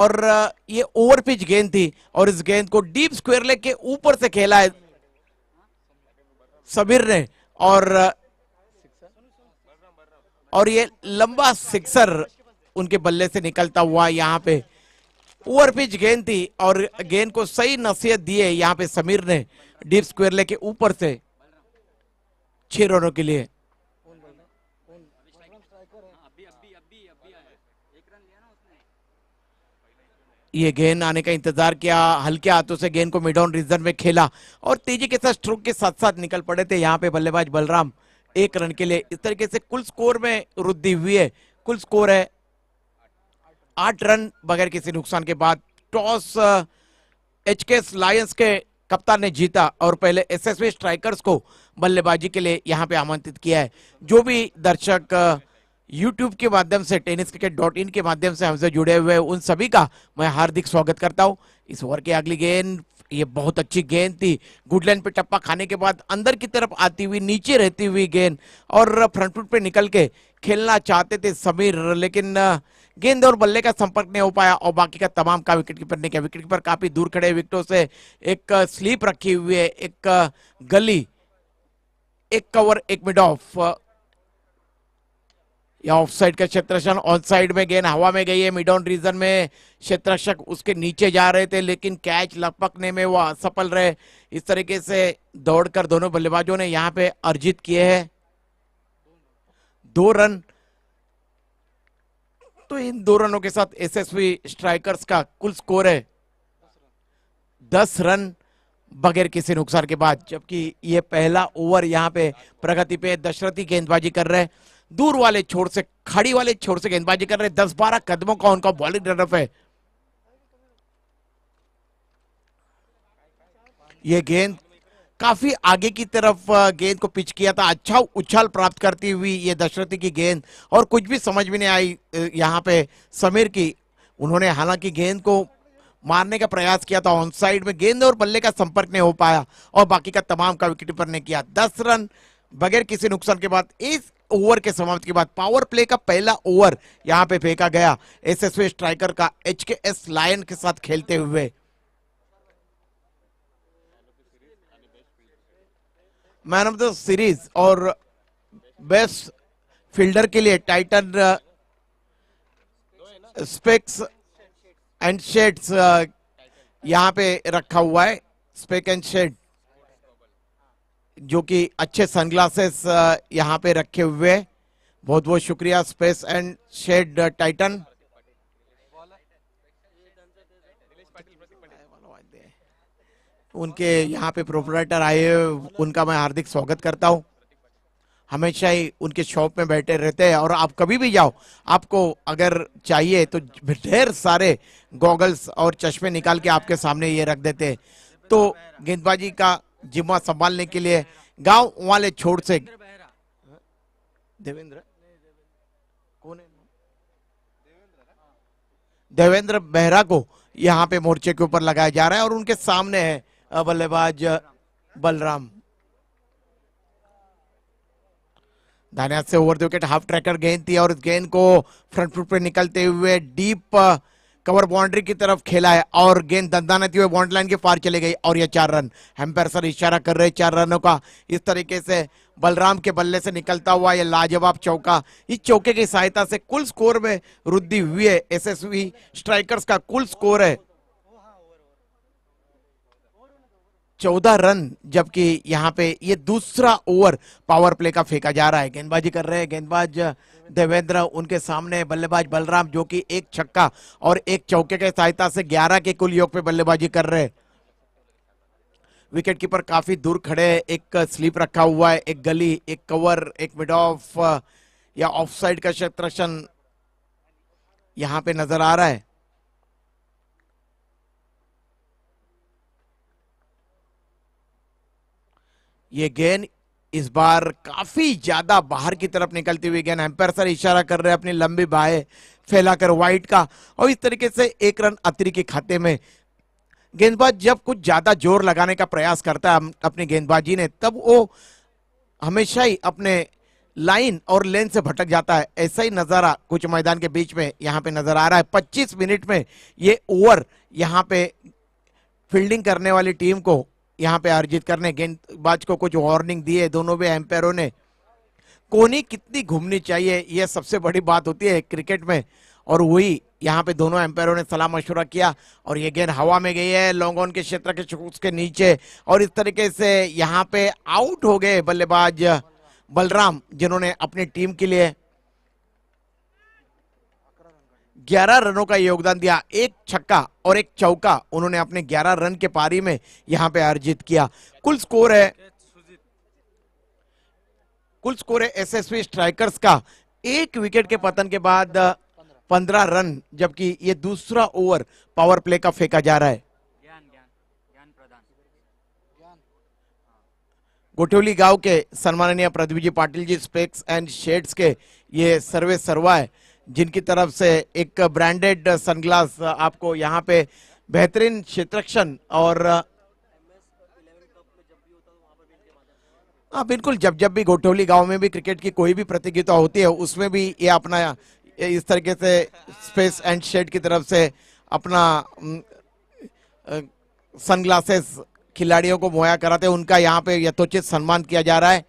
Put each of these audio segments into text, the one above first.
और ये over pitch गेंद थी और इस गेंद को डीप स्क्वायर लेग के ऊपर से खेला है समीर ने और ये लंबा सिक्सर उनके बल्ले से निकलता हुआ यहाँ पे ओवर पिच गेंद थी और गेंद को सही नसीहत दी है यहाँ पे समीर ने डीप स्क्वायर लेग के ऊपर से 6 रनों के लिए। ये गेंद आने का इंतजार किया, हल्के हाथों से गेंद को मिड ऑन रीजन में खेला और तेजी के साथ स्ट्रोक के साथ साथ निकल पड़े थे यहाँ पे बल्लेबाज बलराम 1 रन के लिए। इस तरीके से कुल स्कोर में वृद्धि हुई है। कुल स्कोर है 8 रन बगैर किसी नुकसान के बाद। टॉस एचकेएस लायंस के कप्तान ने जीता और पहले एसएसवी स्ट्राइकर्स को बल्लेबाजी के लिए यहाँ पे आमंत्रित किया है। जो भी दर्शक YouTube के माध्यम से tenniscricket.in के माध्यम से हमसे जुड़े हुए उन सभी का मैं हार्दिक स्वागत करता हूं। इस ओवर की अगली गेंद, ये बहुत अच्छी गेंद थी। गुड लाइन पे टप्पा खाने के बाद अंदर की तरफ आती हुई नीचे रहती हुई गेंद और फ्रंट फुट पे निकल के खेलना चाहते थे समीर, लेकिन गेंद और बल्ले का संपर्क नहीं हो पाया और बाकी का तमाम का विकेट कीपर ने किया। विकेट कीपर काफी दूर खड़े विकेटों से, एक स्लीप रखी हुई है, एक गली, एक कवर, एक मिड ऑफ या ऑफ साइड का क्षेत्ररक्षण। ऑन साइड में गेंद हवा में गई है, मिड ऑन रीजन में क्षेत्ररक्षक उसके नीचे जा रहे थे लेकिन कैच लपकने में वो असफल रहे। इस तरीके से दौड़कर दोनों बल्लेबाजों ने यहां पे अर्जित किए हैं 2 रन। तो इन 2 रनों के साथ एसएसवी स्ट्राइकर्स का कुल स्कोर है 10 रन बगैर किसी नुकसान के बाद। जबकि ये पहला ओवर यहाँ पे प्रगति पे दशरथी गेंदबाजी कर रहे हैं, दूर वाले छोर से, खड़ी वाले छोर से गेंदबाजी कर रहे हैं। 10-12 कदमों का उनका बॉलिंग रनअप है। ये गेंद काफी आगे की तरफ गेंद को पिच किया था, अच्छा उछाल प्राप्त करती हुई ये दशरथी की गेंद और कुछ भी समझ में नहीं आई यहाँ पे समीर की। उन्होंने हालांकि गेंद को मारने का प्रयास किया था, ऑन साइड में गेंद और बल्ले का संपर्क नहीं हो पाया और बाकी का तमाम का विकेट कीपर ने किया। 10 रन बगैर किसी नुकसान के बाद इस ओवर के समाप्ति के बाद पावर प्ले का पहला ओवर यहां पे फेंका गया एसएसवी स्ट्राइकर का एचकेएस लायन के साथ खेलते हुए। मैन ऑफ द सीरीज और बेस्ट फील्डर के लिए टाइटन स्पेक्स एंड शेड्स यहां पे रखा हुआ है। स्पेक एंड शेड जो कि अच्छे सनग्लासेस यहाँ पे रखे हुए। बहुत बहुत शुक्रिया स्पेस एंड शेड टाइटन। उनके यहाँ पे प्रोपराइटर आए, उनका मैं हार्दिक स्वागत करता हूँ। हमेशा ही उनके शॉप में बैठे रहते हैं और आप कभी भी जाओ, आपको अगर चाहिए तो ढेर सारे गॉगल्स और चश्मे निकाल के आपके सामने ये रख देते हैं। तो गेंदबाजी का जिम्मा संभालने के लिए गांव वाले छोर से देवेंद्र कौन है, देवेंद्र बेहरा को यहाँ पे मोर्चे के ऊपर लगाया जा रहा है और उनके सामने है बल्लेबाज बलराम। दाहिने हाथ से over the wicket half tracker गेंद थी और इस गेंद को फ्रंट फुट पे निकलते हुए डीप कवर बाउंड्री की तरफ खेला है और गेंद दंदानती हुए बाउंड्री लाइन के पार चले गई और ये 4 रन। एम्पायर सर इशारा कर रहे 4 रनों का। इस तरीके से बलराम के बल्ले से निकलता हुआ ये लाजवाब चौका, इस चौके की सहायता से कुल स्कोर में वृद्धि हुई है। एसएसवी स्ट्राइकर्स का कुल स्कोर है 14 रन, जबकि यहाँ पे ये दूसरा ओवर पावर प्ले का फेंका जा रहा है। गेंदबाजी कर रहे हैं गेंदबाज देवेंद्र, उनके सामने बल्लेबाज बलराम जो कि 1 छक्का और 1 चौके के सहायता से 11 के कुल योग पे बल्लेबाजी कर रहे हैं। विकेट कीपर काफी दूर खड़े, एक स्लीप रखा हुआ है, एक गली, एक कवर, एक मिड ऑफ या ऑफ साइड का क्षेत्ररक्षण यहाँ पे नजर आ रहा है। ये गेंद इस बार काफी ज्यादा बाहर की तरफ निकलती हुई गेंद, एम्पायर सर इशारा कर रहे हैं अपनी लंबी बाहें फैलाकर वाइड का, और इस तरीके से 1 रन अतिरिक्त के खाते में। गेंदबाज जब कुछ ज्यादा जोर लगाने का प्रयास करता है अपनी गेंदबाजी ने, तब वो हमेशा ही अपने लाइन और लेन से भटक जाता है। ऐसा ही नजारा कुछ मैदान के बीच में यहाँ पे नजर आ रहा है। 25 मिनट में ये ओवर यहाँ पे फील्डिंग करने वाली टीम को यहाँ पे अर्जित करने, गेंदबाज को कुछ वार्निंग दी है दोनों भी एम्पायरों ने। कोहनी कितनी घूमनी चाहिए, यह सबसे बड़ी बात होती है क्रिकेट में, और वही यहाँ पे दोनों एम्पायरों ने सलाह मशवरा किया। और ये गेंद हवा में गई है लॉन्ग ऑन के क्षेत्र के उसके नीचे, और इस तरीके से यहाँ पे आउट हो गए बल्लेबाज बलराम, जिन्होंने अपनी टीम के लिए 11 रनों का योगदान दिया। एक छक्का और एक चौका उन्होंने अपने 11 रन के पारी में यहां पे अर्जित किया। कुल स्कोर है एसएसवी स्ट्राइकर्स का एक विकेट के पतन के बाद 15 रन, जबकि ये दूसरा ओवर पावर प्ले का फेंका जा रहा है। गोठवली गांव के सम्माननीय Pradeep ji Patil ji specs and shades के ये सर्वे सर्वा है, जिनकी तरफ से एक ब्रांडेड सनग्लास आपको यहाँ पे बेहतरीन क्षेत्ररक्षण और हाँ बिल्कुल, जब भी गोठवली गांव में भी क्रिकेट की कोई भी प्रतियोगिता होती है उसमें भी ये अपना इस तरीके से स्पेस एंड शेड की तरफ से अपना सनग्लासेस खिलाड़ियों को मुहैया कराते हैं। उनका यहाँ पे यथोचित सम्मान किया जा रहा है।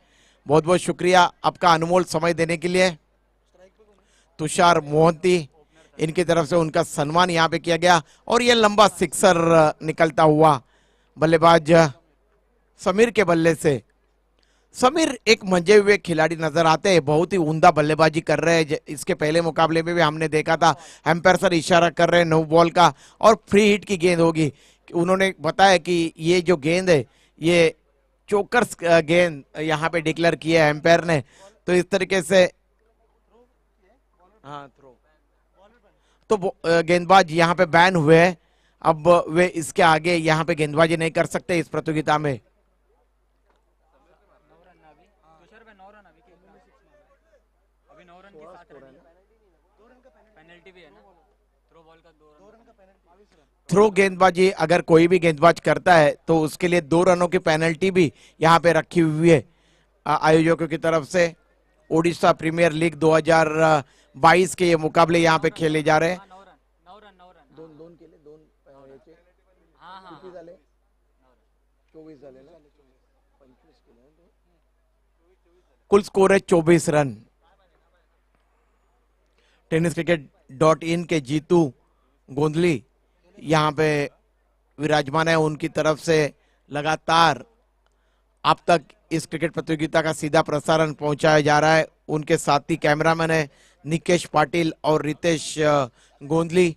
बहुत बहुत शुक्रिया आपका अनमोल समय देने के लिए। तुषार मोहंती, इनकी तरफ से उनका सम्मान यहाँ पे किया गया, और ये लंबा सिक्सर निकलता हुआ बल्लेबाज समीर के बल्ले से। समीर एक मंजे हुए खिलाड़ी नजर आते हैं, बहुत ही उम्दा बल्लेबाजी कर रहे हैं। इसके पहले मुकाबले में भी हमने देखा था एम्पायर सर इशारा कर रहे हैं नो बॉल का और फ्री हिट की गेंद होगी। उन्होंने बताया कि ये जो गेंद है ये चोकर्स गेंद यहाँ पे डिक्लेयर किया है एम्पायर ने। तो इस तरीके से हाँ थ्रो, तो गेंदबाज यहाँ पे बैन हुए हैं। अब वे इसके आगे यहाँ पे गेंदबाजी नहीं कर सकते इस प्रतियोगिता में। थ्रो गेंदबाजी अगर कोई भी गेंदबाज करता है तो उसके लिए 2 रनों की पेनल्टी भी यहाँ पे रखी हुई है आयोजकों की तरफ से। ओडिशा प्रीमियर लीग 2022 के ये मुकाबले यहाँ पे खेले जा रहे हैं। कुल स्कोर है 24 रन। टेनिस क्रिकेट .in के जीतू गोंदली यहाँ पे विराजमान है। उनकी तरफ से लगातार अब तक इस क्रिकेट प्रतियोगिता का सीधा प्रसारण पहुंचाया जा रहा है। उनके साथी कैमरामैन है निकेश पाटिल और रितेश गोंदली,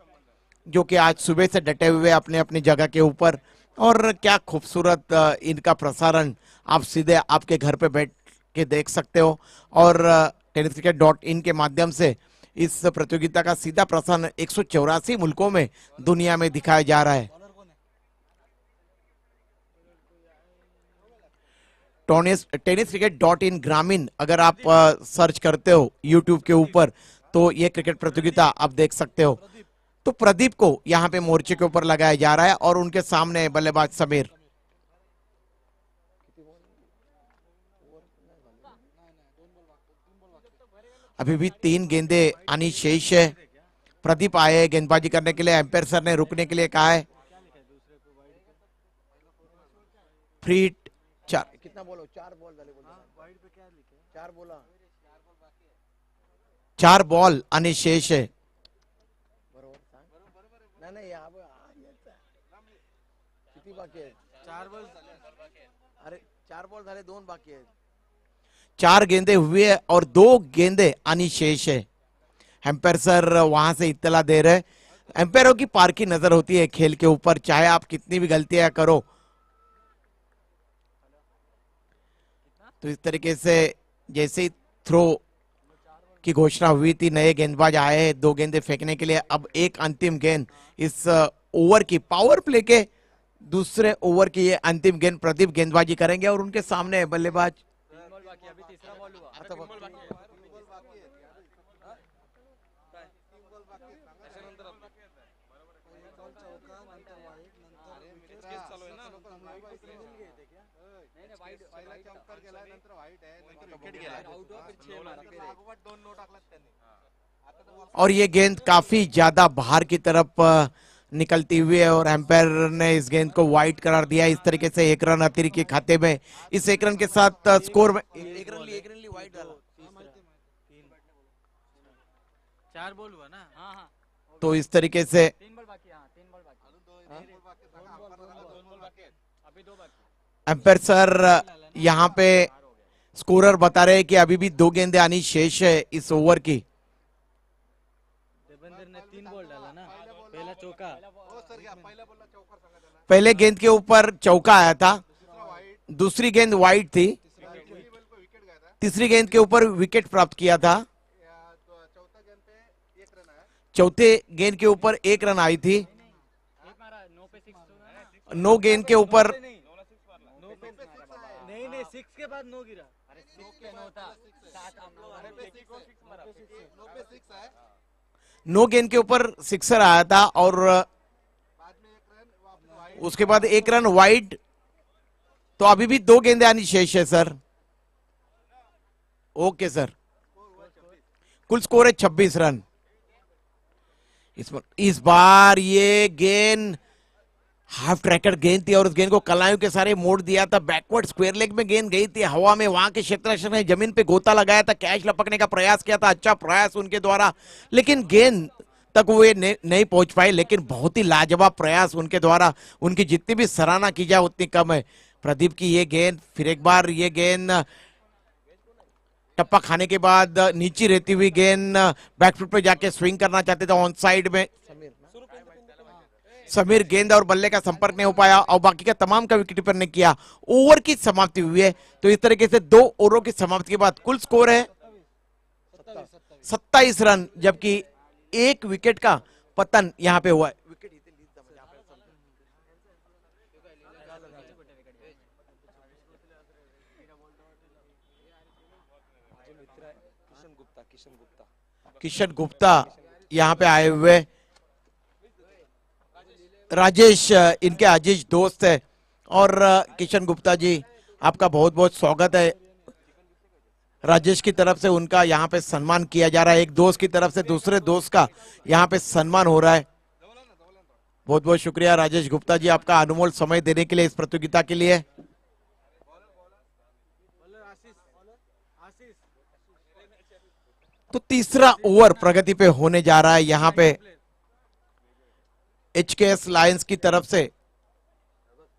जो कि आज सुबह से डटे हुए अपने अपनी जगह के ऊपर। और क्या खूबसूरत इनका प्रसारण आप सीधे आपके घर पे बैठ के देख सकते हो। और टेनिस क्रिकेट .in के माध्यम से इस प्रतियोगिता का सीधा प्रसारण 184 मुल्कों में दुनिया में दिखाया जा रहा है। टेनिस क्रिकेट .in ग्रामीण अगर आप सर्च करते हो यूट्यूब के ऊपर तो ये क्रिकेट प्रतियोगिता आप देख सकते हो। तो प्रदीप को यहाँ पे मोर्चे के ऊपर लगाया जा रहा है और उनके सामने बल्लेबाज समीर। अभी भी 3 गेंदे आनी शेष है। प्रदीप आए गेंदबाजी करने के लिए, एम्पायर सर ने रुकने के लिए कहा है। फ्री हिट 4 कितना बोलो 4 बॉल 4 बॉल आनी शेष है। अरे 4 बॉल झाले 2 बाकी है। 4 गेंदे हुए और 2 गेंदे आनी शेष है। एम्पायर सर वहां से इत्तला दे रहे। एम्पायरों की पार की नजर होती है खेल के ऊपर, चाहे आप कितनी भी गलतियां करो। तो इस तरीके से जैसे ही थ्रो की घोषणा हुई थी, नए गेंदबाज आए 2 गेंदे फेंकने के लिए। अब एक अंतिम गेंद इस ओवर की, पावर प्ले के दूसरे ओवर की ये अंतिम गेंद प्रदीप गेंदबाजी करेंगे और उनके सामने बल्लेबाज और ये गेंद काफी ज्यादा बाहर की तरफ निकलती हुई है और एम्पायर ने इस गेंद को वाइड करार दिया। इस तरीके से 1 रन अतिरिक्त के खाते में, इस 1 रन के साथ स्कोर में 1 रन ली वाइड डाला। 4 बॉल हुआ ना। हाँ हाँ, तो इस तरीके से 3 बॉल बाकी। हाँ 3 बॉल बाकी, अभी 2 बाकी। एम्पायर सर यहाँ पे स्कोरर बता रहे हैं कि अभी भी 2 गेंदें आनी शेष है इस ओवर की। देवेंद्र ने 3 बॉल डाला ना, पहला चौका। पहले गेंद के ऊपर चौका आया था, दूसरी गेंद वाइड थी, तीसरी गेंद के ऊपर विकेट प्राप्त किया था, चौथे गेंद के ऊपर 1 रन आई थी, 9 गेंद के ऊपर नहीं 6 के बाद 9 गिरा। 9 गेंद के ऊपर सिक्सर आया था और उसके बाद 1 रन वाइड। तो अभी भी 2 गेंदें आनी शेष है सर। ओके सर, कुल स्कोर है 26 रन। इस बार ये गेंद हाफ ट्रैकर गेंद थी और उस गेंद को कलायों के सारे मोड़ दिया था। बैकवर्ड स्क्वायर लेग में गेंद गई थी हवा में, वहां के क्षेत्ररक्षक ने जमीन पे गोता लगाया था, कैच लपकने का प्रयास किया था। अच्छा प्रयास उनके द्वारा, लेकिन गेंद तक वे नहीं पहुंच पाए। लेकिन बहुत ही लाजवाब प्रयास उनके द्वारा, उनकी जितनी भी सराहना की जाए उतनी कम है। प्रदीप की ये गेंद, फिर एक बार ये गेंद टप्पा खाने के बाद नीचे रहती हुई गेंद बैकफुट पे जाके स्विंग करना चाहते थे ऑन साइड में। समीर गेंद और बल्ले का संपर्क नहीं हो पाया और बाकी का तमाम का विकेट कीपर ने किया। ओवर की समाप्ति हुई है। तो इस तरीके से 2 ओवरों की समाप्ति के बाद कुल स्कोर है 27 रन, जबकि 1 विकेट का पतन यहां पे हुआ है। किशन गुप्ता यहां पे आए हुए, राजेश इनके अजीज दोस्त है। और किशन गुप्ता जी, आपका बहुत बहुत स्वागत है। राजेश की तरफ से उनका यहाँ पे सम्मान किया जा रहा है। एक दोस्त की तरफ से दूसरे दोस्त का यहाँ पे सम्मान हो रहा है। बहुत बहुत शुक्रिया राजेश गुप्ता जी, आपका अनमोल समय देने के लिए इस प्रतियोगिता के लिए। तो तीसरा ओवर प्रगति पे होने जा रहा है। यहाँ पे एचकेएस लायंस की तरफ से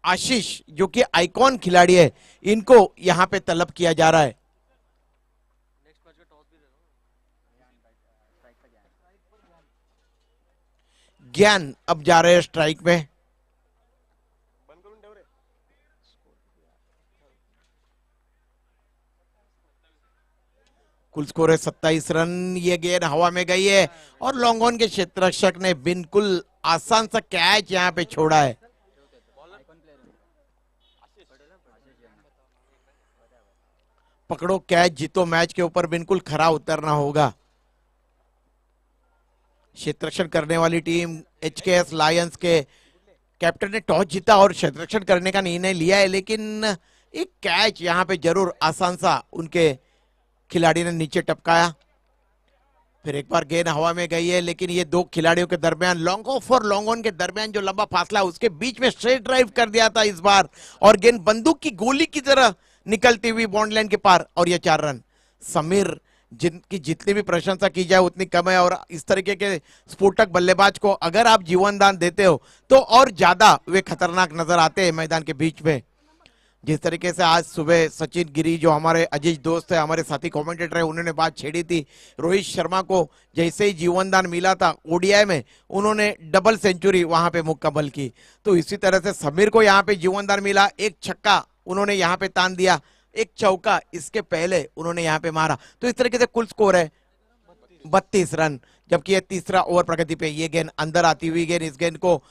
आशीष, जो कि आइकॉन खिलाड़ी है, इनको यहां पे तलब किया जा रहा है। ज्ञान अब जा रहे हैं स्ट्राइक में। कुल स्कोर है 27 रन। ये गेंद हवा में गई है और लॉन्ग ऑन के क्षेत्ररक्षक ने बिल्कुल आसान सा कैच यहां पे छोड़ा है। पकड़ो कैच जीतो मैच के ऊपर बिल्कुल खरा उतरना होगा। क्षेत्ररक्षण करने वाली टीम एचकेएस लायंस के कैप्टन ने टॉस जीता और क्षेत्ररक्षण करने का निर्णय लिया है, लेकिन एक कैच यहां पे जरूर आसान सा उनके खिलाड़ी ने नीचे टपकाया। फिर एक बार गेंद हवा में गई है, लेकिन ये 2 खिलाड़ियों के दरमियान लॉन्ग ऑफ और लॉन्ग ऑन के दरमियान जो लंबा फासला है उसके बीच में स्ट्रेट ड्राइव कर दिया था इस बार, और गेंद बंदूक की गोली की तरह निकलती हुई बॉन्ड लाइन के पार, और ये 4 रन। समीर, जिनकी जितनी भी प्रशंसा की जाए उतनी कम है, और इस तरीके के स्फोटक बल्लेबाज को अगर आप जीवन दान देते हो तो और ज्यादा वे खतरनाक नजर आते हैं मैदान के बीच में। जिस तरीके से आज सुबह सचिन गिरी, जो हमारे अजीज दोस्त है, हमारे साथी कमेंटेटर है, उन्होंने बात छेड़ी थी रोहित शर्मा को जैसे ही जीवनदान मिला था ओडीआई में, उन्होंने डबल सेंचुरी वहां पे मुकम्मल की। तो इसी तरह से समीर को यहाँ पे जीवनदान मिला, एक छक्का उन्होंने यहाँ पे तान दिया, एक चौका इसके पहले उन्होंने यहाँ पे मारा। तो इस तरीके से कुल स्कोर है 32 रन, जबकि ये तीसरा ओवर प्रगति पे। ये गेंद अंदर आती हुई गेंद, इस गेंद को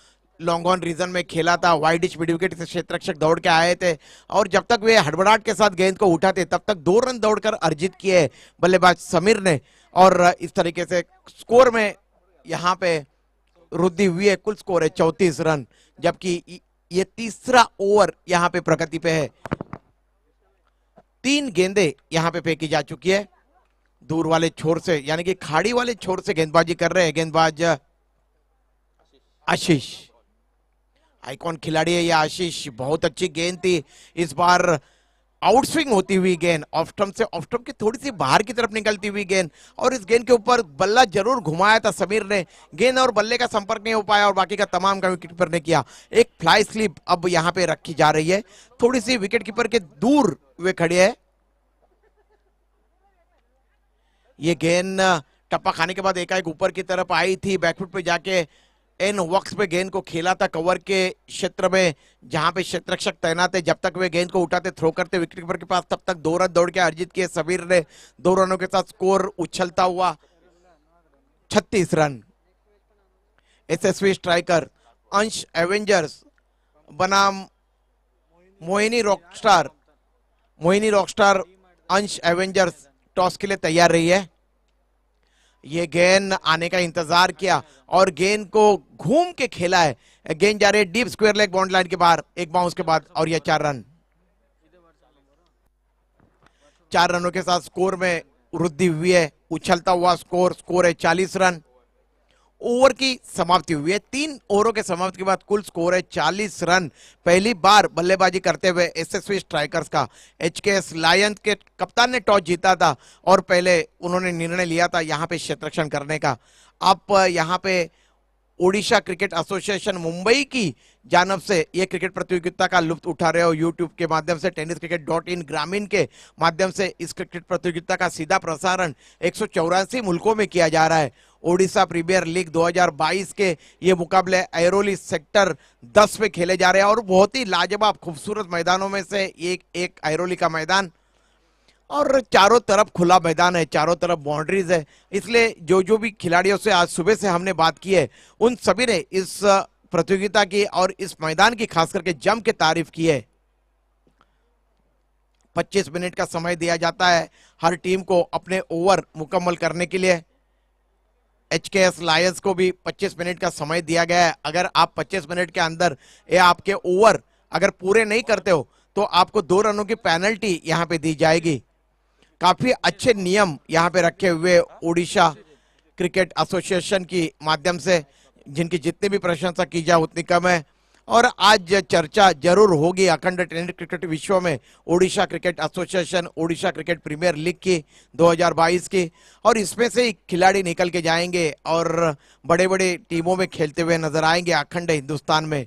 लॉन्ग ऑन रीजन में खेला था, वाइडिश मिड विकेट से क्षेत्ररक्षक दौड़ के आए थे, और जब तक वे हड़बड़ाहट के साथ गेंद को उठाते तब तक 2 रन दौड़कर अर्जित किए बल्लेबाज समीर ने, और इस तरीके से स्कोर में यहाँ पे वृद्धि हुई है। कुल स्कोर है 34 रन, जबकि ये तीसरा ओवर यहां पे प्रगति पे है। 3 गेंदें यहां पे फेंकी जा चुकी है दूर वाले छोर से, यानी कि खाड़ी वाले छोर से गेंदबाजी कर रहे हैं गेंदबाज आशीष। आइकॉन खिलाड़ी है ये आशीष, बहुत अच्छी गेंद थी इस बार, आउटस्विंग होती हुई गेंद, ऑफ स्टंप के थोड़ी सी बाहर की तरफ निकलती हुई गेंद, और इस गेंद के ऊपर बल्ला जरूर घुमाया था समीर ने, गेंद और बल्ले का संपर्क नहीं हो पाया और बाकी का तमाम काम विकेट कीपर ने किया। एक फ्लाई स्लिप अब यहां पे रखी जा रही है, थोड़ी सी विकेट कीपर के दूर वे खड़े है। ये गेंद टप्पा खाने के बाद एकाएक ऊपर की तरफ आई थी, बैकफुट पे जाके एन वक्स पे गेंद को खेला था कवर के क्षेत्र में, जहां पे क्षेत्ररक्षक तैनात है। जब तक वे गेंद को उठाते थ्रो करते विकेट कीपर के पास, तब तक 2 रन दौड़ के अर्जित किए समीर ने। 2 रनों के साथ स्कोर उछलता हुआ 36 रन। एसएसवी स्ट्राइकर अंश एवेंजर्स बनाम मोहिनी रॉकस्टार अंश एवेंजर्स टॉस के लिए तैयार रही है। ये गेंद आने का इंतजार किया और गेंद को घूम के खेला है, गेंद जा रही है deep square leg boundary line के बाहर, एक बाउंस के बाद, और यह 4 रन। 4 रनों के साथ स्कोर में वृद्धि हुई है, उछलता हुआ स्कोर है 40 रन। ओवर की समाप्ति हुई है, 3 ओवरों के समाप्ति के बाद कुल स्कोर है 40 रन। पहली बार बल्लेबाजी करते हुए एसएसवी स्ट्राइकर्स का एचकेएस लायंस के कप्तान ने टॉस जीता था और पहले उन्होंने निर्णय लिया था यहां पे क्षेत्ररक्षण करने का। आप यहां पे ओडिशा क्रिकेट एसोसिएशन मुंबई की जानब से ये क्रिकेट प्रतियोगिता का लुत्फ उठा रहे हो, यूट्यूब के माध्यम से tenniscricket.in ग्रामीण के माध्यम से इस क्रिकेट प्रतियोगिता का सीधा प्रसारण 184 मुल्कों में किया जा रहा है। ओडिशा प्रीमियर लीग 2022 के ये मुकाबले ऐरोली सेक्टर 10 में खेले जा रहे हैं और बहुत ही लाजवाब खूबसूरत मैदानों में से एक ऐरोली का मैदान, और चारों तरफ खुला मैदान है, चारों तरफ बाउंड्रीज है। इसलिए जो भी खिलाड़ियों से आज सुबह से हमने बात की है, उन सभी ने इस प्रतियोगिता की और इस मैदान की खास करके जम के तारीफ की है। 25 मिनट का समय दिया जाता है हर टीम को अपने ओवर मुकम्मल करने के लिए। एचकेएस लायंस को भी 25 मिनट का समय दिया गया है। अगर आप 25 मिनट के अंदर ये आपके ओवर अगर पूरे नहीं करते हो तो आपको 2 रनों की पेनल्टी यहां पे दी जाएगी। काफी अच्छे नियम यहां पे रखे हुए ओडिशा क्रिकेट एसोसिएशन की माध्यम से, जिनकी जितनी भी प्रशंसा की जाए उतनी कम है। और आज चर्चा जरूर होगी अखंड टेनिस क्रिकेट विश्व में Odisha cricket association, Odisha cricket premier league की 2022 की, और इसमें से खिलाड़ी निकल के जाएंगे और बड़े बड़े टीमों में खेलते हुए नजर आएंगे अखंड हिंदुस्तान में।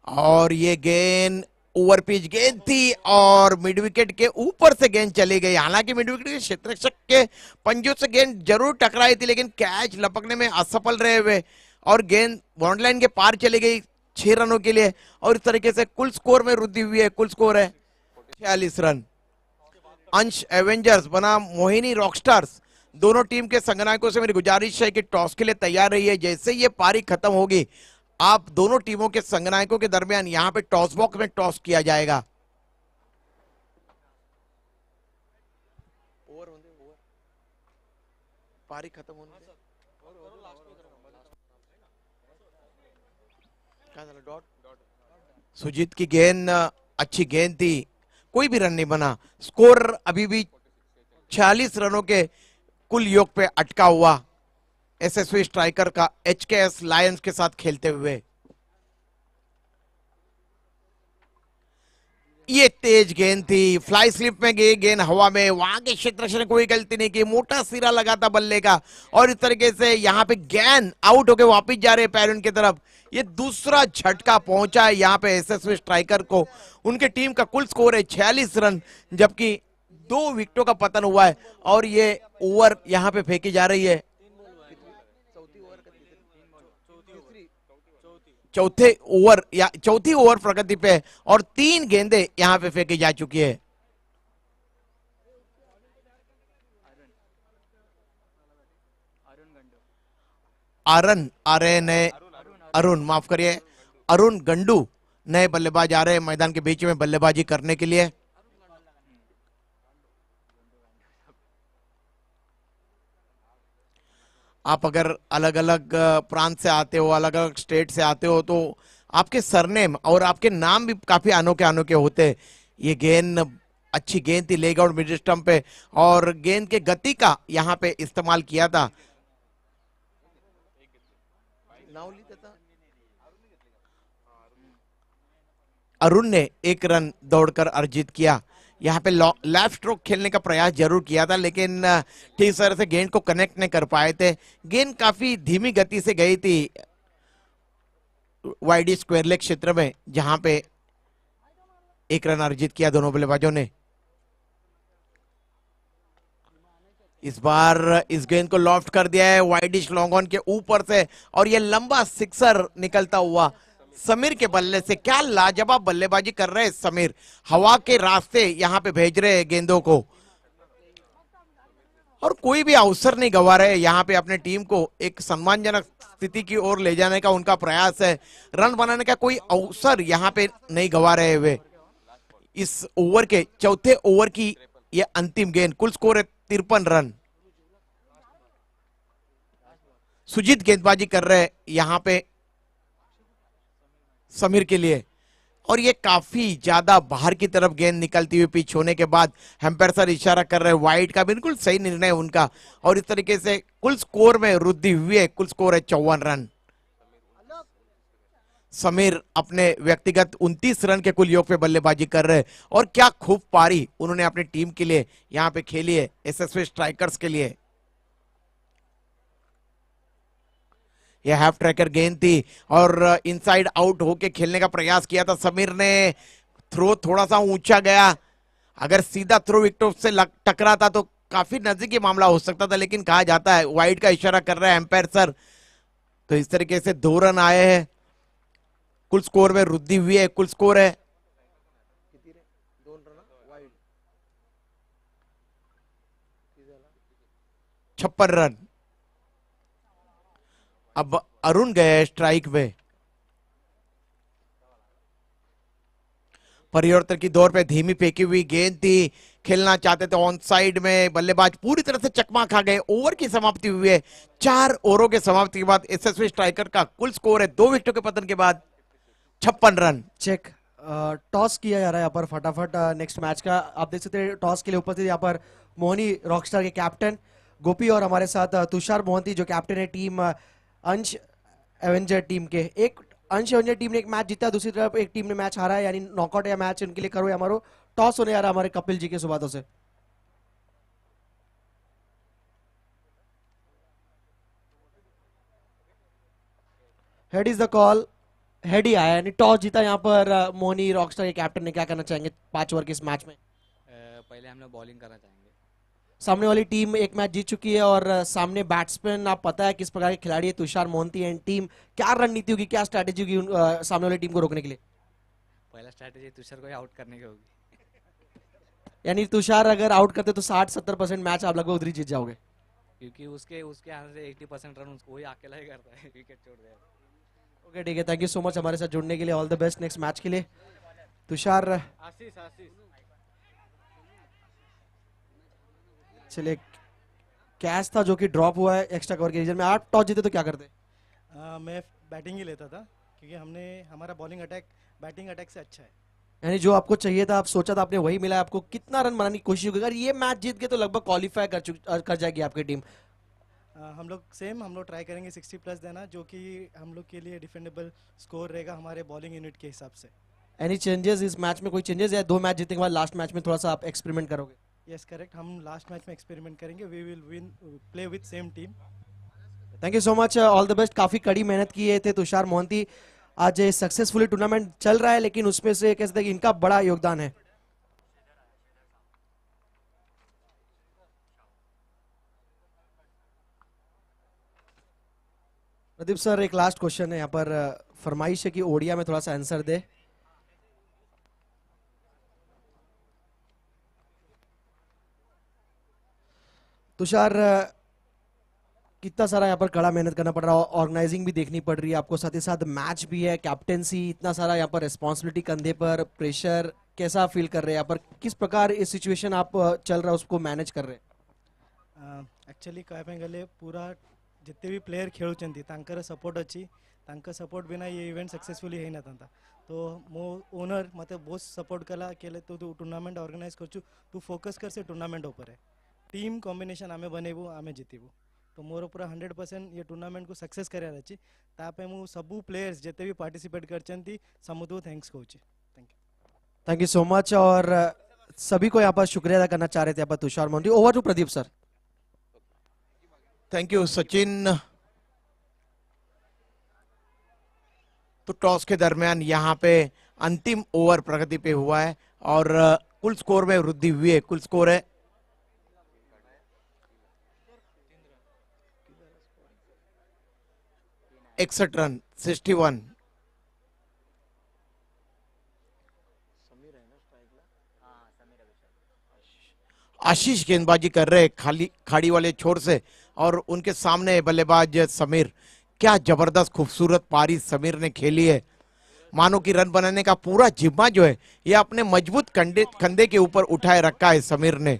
और ये गेंद ओवर पिच गेंद थी और मिड विकेट के ऊपर से गेंद चली गई। हालांकि मिड विकेट के क्षेत्ररक्षक के पंजों से गेंद जरूर टकराई थी, लेकिन कैच लपकने में असफल रहे हुए और गेंद बाउंड्री लाइन के पार चली गई 6 रनों के लिए, और इस तरीके से कुल स्कोर में वृद्धि हुई है। कुल स्कोर है 46 रन। अंश एवेंजर्स बना मोहिनी रॉकस्टार्स, दोनों टीम के संगनायकों से मेरी गुजारिश है कि टॉस के लिए तैयार रही है। जैसे ये पारी खत्म होगी, आप दोनों टीमों के संगनायकों के दरमियान यहां पे टॉस बॉक्स में टॉस किया जाएगा। पारी खत्म होने सुजीत की गेंद अच्छी गेंद थी, कोई भी रन नहीं बना। स्कोर अभी भी 46 रनों के कुल योग पे अटका हुआ एसएसवी स्ट्राइकर का एचकेएस लायंस के साथ खेलते हुए। ये तेज गेंद थी, फ्लाई स्लिप में गई गेंद हवा में, वहां के क्षेत्ररक्षक ने कोई गलती नहीं की, मोटा सिरा लगा था बल्ले का, और इस तरीके से यहां पे गेंद आउट होके वापस जा रहे पैरेंट की तरफ। ये दूसरा झटका पहुंचा है यहां पे एसएसवी स्ट्राइकर को। उनके टीम का कुल स्कोर है 46 रन, जबकि 2 विकेटों का पतन हुआ है और ये ओवर यहां पे फेंकी जा रही है। चौथी ओवर प्रगति पे और 3 गेंदें यहां पे फेंकी जा चुकी है। अरुण गंडू नए बल्लेबाज आ रहे हैं मैदान के बीच में बल्लेबाजी करने के लिए। आप अगर अलग अलग प्रांत से आते हो, अलग अलग स्टेट से आते हो, तो आपके सरनेम और आपके नाम भी काफी अनोखे अनोखे होते हैं। ये गेंद अच्छी गेंद थी, लेग आउट मिड स्टंप पे, और गेंद के गति का यहाँ पे इस्तेमाल किया था। अरुण ने एक रन दौड़कर अर्जित किया। यहाँ पे लेफ्ट स्ट्रोक खेलने का प्रयास जरूर किया था, लेकिन ठीक तरह से गेंद को कनेक्ट नहीं कर पाए थे। गेंद काफी धीमी गति से गई थी वाइडी स्क्वायर लेग क्षेत्र में, जहां पे एक रन अर्जित किया दोनों बल्लेबाजों ने। इस बार इस गेंद को लॉफ्ट कर दिया है वाइडिश लॉन्ग ऑन के ऊपर से, और ये लंबा सिक्सर निकलता हुआ समीर के बल्ले से। क्या लाजवाब बल्लेबाजी कर रहे हैं समीर, हवा के रास्ते यहां पे भेज रहे हैं गेंदों को, और कोई भी अवसर नहीं गवा रहे। यहाँ पे अपने टीम को एक सम्मानजनक स्थिति की ओर ले जाने का उनका प्रयास है। रन बनाने का कोई अवसर यहाँ पे नहीं गवा रहे वे। इस ओवर के चौथे ओवर की ये अंतिम गेंद, कुल स्कोर है 53 रन। सुजीत गेंदबाजी कर रहे यहाँ पे समीर के लिए, और ये काफी ज्यादा बाहर की तरफ गेंद निकलती हुई पिच होने के बाद एम्पायर सर इशारा कर रहे हैं वाइड का। बिल्कुल सही निर्णय उनका, और इस तरीके से कुल स्कोर में वृद्धि हुई है। कुल स्कोर है 54 रन। समीर अपने व्यक्तिगत 29 रन के कुल योग पे बल्लेबाजी कर रहे हैं, और क्या खूब पारी उन्होंने अपनी टीम के लिए यहाँ पे खेली है, एसएसवी स्ट्राइकर्स के लिए। यह हाफ ट्रैकर गेंद थी, और इनसाइड आउट होके खेलने का प्रयास किया था समीर ने। थ्रो थोड़ा सा ऊंचा गया, अगर सीधा थ्रो विकेट से टकरा था तो काफी नजदीकी मामला हो सकता था, लेकिन कहा जाता है वाइड का इशारा कर रहा है एम्पायर सर। तो इस तरीके से 2 रन आए हैं, कुल स्कोर में वृद्धि हुई है। कुल स्कोर है 56 रन। अब अरुण गए स्ट्राइक में। परिवर्तन की दौर पे धीमी फेंकी हुई गेंद थी, खेलना चाहते थे ऑन साइड में, बल्लेबाज पूरी तरह से चकमा खा गए। ओवर की समाप्ति हुई है। 4 ओवरों के समाप्ति के बाद एसएसवी स्ट्राइकर का कुल स्कोर है 2 विकेटों के पतन के बाद 56 रन। चेक टॉस किया जा रहा है यहाँ पर फटाफट नेक्स्ट मैच का। आप देख सकते हैं टॉस के लिए उपस्थित यहाँ पर मोहनी रॉकस्टार के कैप्टन गोपी, और हमारे साथ तुषार मोहंती जो कैप्टन है टीम अंश एवेंजर टीम के। एक अंश एवेंजर टीम ने एक मैच जीता, दूसरी तरफ एक टीम ने मैच हारा है, यानी नॉकआउट या मैच उनके लिए करो या हमारो टॉस होने आ रहा है हमारे कपिल जी के सुबातों से। Head is the call, head ही आया, यानी टॉस जीता यहाँ पर मोहनी रॉकस्टार के कैप्टन ने। क्या करना चाहेंगे 5 ओवर के इस मैच में? पहले हम लोग बॉलिंग करना चाहेंगे। सामने वाली टीम एक मैच जीत चुकी है, और सामने बैट्समैन आप पता है किस प्रकार के खिलाड़ी है तुषार मोहंती एंड टीम। क्या रणनीति होगी, क्या स्ट्रैटेजी होगी सामने वाली टीम को रोकने के लिए? पहला स्ट्रैटेजी तुषार को आउट करने की होगी, यानी तुषार अगर आउट करते तो 60-70% मैच आप लगभग उधर ही जीत जाओगे। क्योंकि उसके उसके आने से 80% रन उसको वही अकेला ही करता है, विकेट छोड़ देगा। ओके ठीक है, थैंक यू सो मच हमारे साथ जुड़ने के लिए। All the best next match के लिए तुषार। आशीष आशीष चलिए, कैच था जो कि ड्रॉप हुआ है एक्स्ट्रा कवर के रीजन में। आप टॉस जीते तो क्या करते? मैं बैटिंग ही लेता था, क्योंकि हमारा बॉलिंग अटैक बैटिंग अटैक से अच्छा है। यानी जो आपको चाहिए था, आप सोचा था, आपने वही मिला। आपको कितना रन बनाने की कोशिश होगी? अगर ये मैच जीत गए तो लगभग क्वालिफाई कर जाएगी आपकी टीम। हम लोग ट्राई करेंगे 60+ देना, जो कि हम लोग के लिए डिफेंडेबल स्कोर रहेगा हमारे बॉलिंग यूनिट के हिसाब से। एनी चेंजेस इस मैच में? कोई चेंजेस है 2 मैच जीतने के बाद लास्ट मैच में थोड़ा सा आप एक्सपेरिमेंट करोगे? यस करेक्ट, हम लास्ट मैच में एक्सपेरिमेंट करेंगे। We will play with same team. Thank you so much, all the best. काफी कड़ी मेहनत किए थे तुषार मोहंती। आज सक्सेसफुली टूर्नामेंट चल रहा है, लेकिन उसमें से कैसे कि इनका बड़ा योगदान है। प्रदीप सर, एक लास्ट क्वेश्चन है यहाँ पर, फरमाइश है कि ओडिया में थोड़ा सा आंसर दे। तुषार, कितना सारा यहाँ पर कड़ा मेहनत करना पड़ रहा है, ऑर्गेनाइजिंग भी देखनी पड़ रही है आपको, साथ ही साथ मैच भी है, कैप्टेंसी, इतना सारा यहाँ पर रिस्पॉन्सिबिलिटी कंधे पर, प्रेशर, कैसा फील कर रहे हैं यहाँ पर? किस प्रकार इस सिचुएशन आप चल रहा है उसको मैनेज कर रहे हैं? एक्चुअली कह गले पूरा जिते भी प्लेयर खेलुचंती तांकर सपोर्ट अच्छी, तांका सपोर्ट बिना ये इवेंट सक्सेसफुली है ना था तो मो ओनर मते बहुत सपोर्ट कला केले तो तू टूर्नामेंट ऑर्गेनाइज करछु तू फोकस कर से टूर्नामेंट ऊपर है टीम कॉम्बिनेशन आमे बनेबू आमे जीतीबू तो मोर पूरा 100% ये टूर्नामेंट को सक्सेस करार अछि तापे मु सबू प्लेयर्स जेते भी पार्टिसिपेट करचंती समूह थैंक्स कहूची थैंक यू सो मच। और सभी को यहाँ पर शुक्रिया अदा करना चाह रहे थे यहाँ पर Tushar Mohanty. Over to Pradeep sir. Thank you Sachin. तो टॉस के दरमियान यहाँ पे अंतिम ओवर प्रगति पे हुआ है और कुल स्कोर में वृद्धि हुई है। कुल स्कोर है 61 रन 61। आशीष गेंदबाजी कर रहे खाली खाड़ी वाले छोर से और उनके सामने बल्लेबाज समीर। क्या जबरदस्त खूबसूरत पारी समीर ने खेली है। मानो कि रन बनाने का पूरा जिम्मा जो है ये अपने मजबूत कंधे के ऊपर उठाए रखा है समीर ने।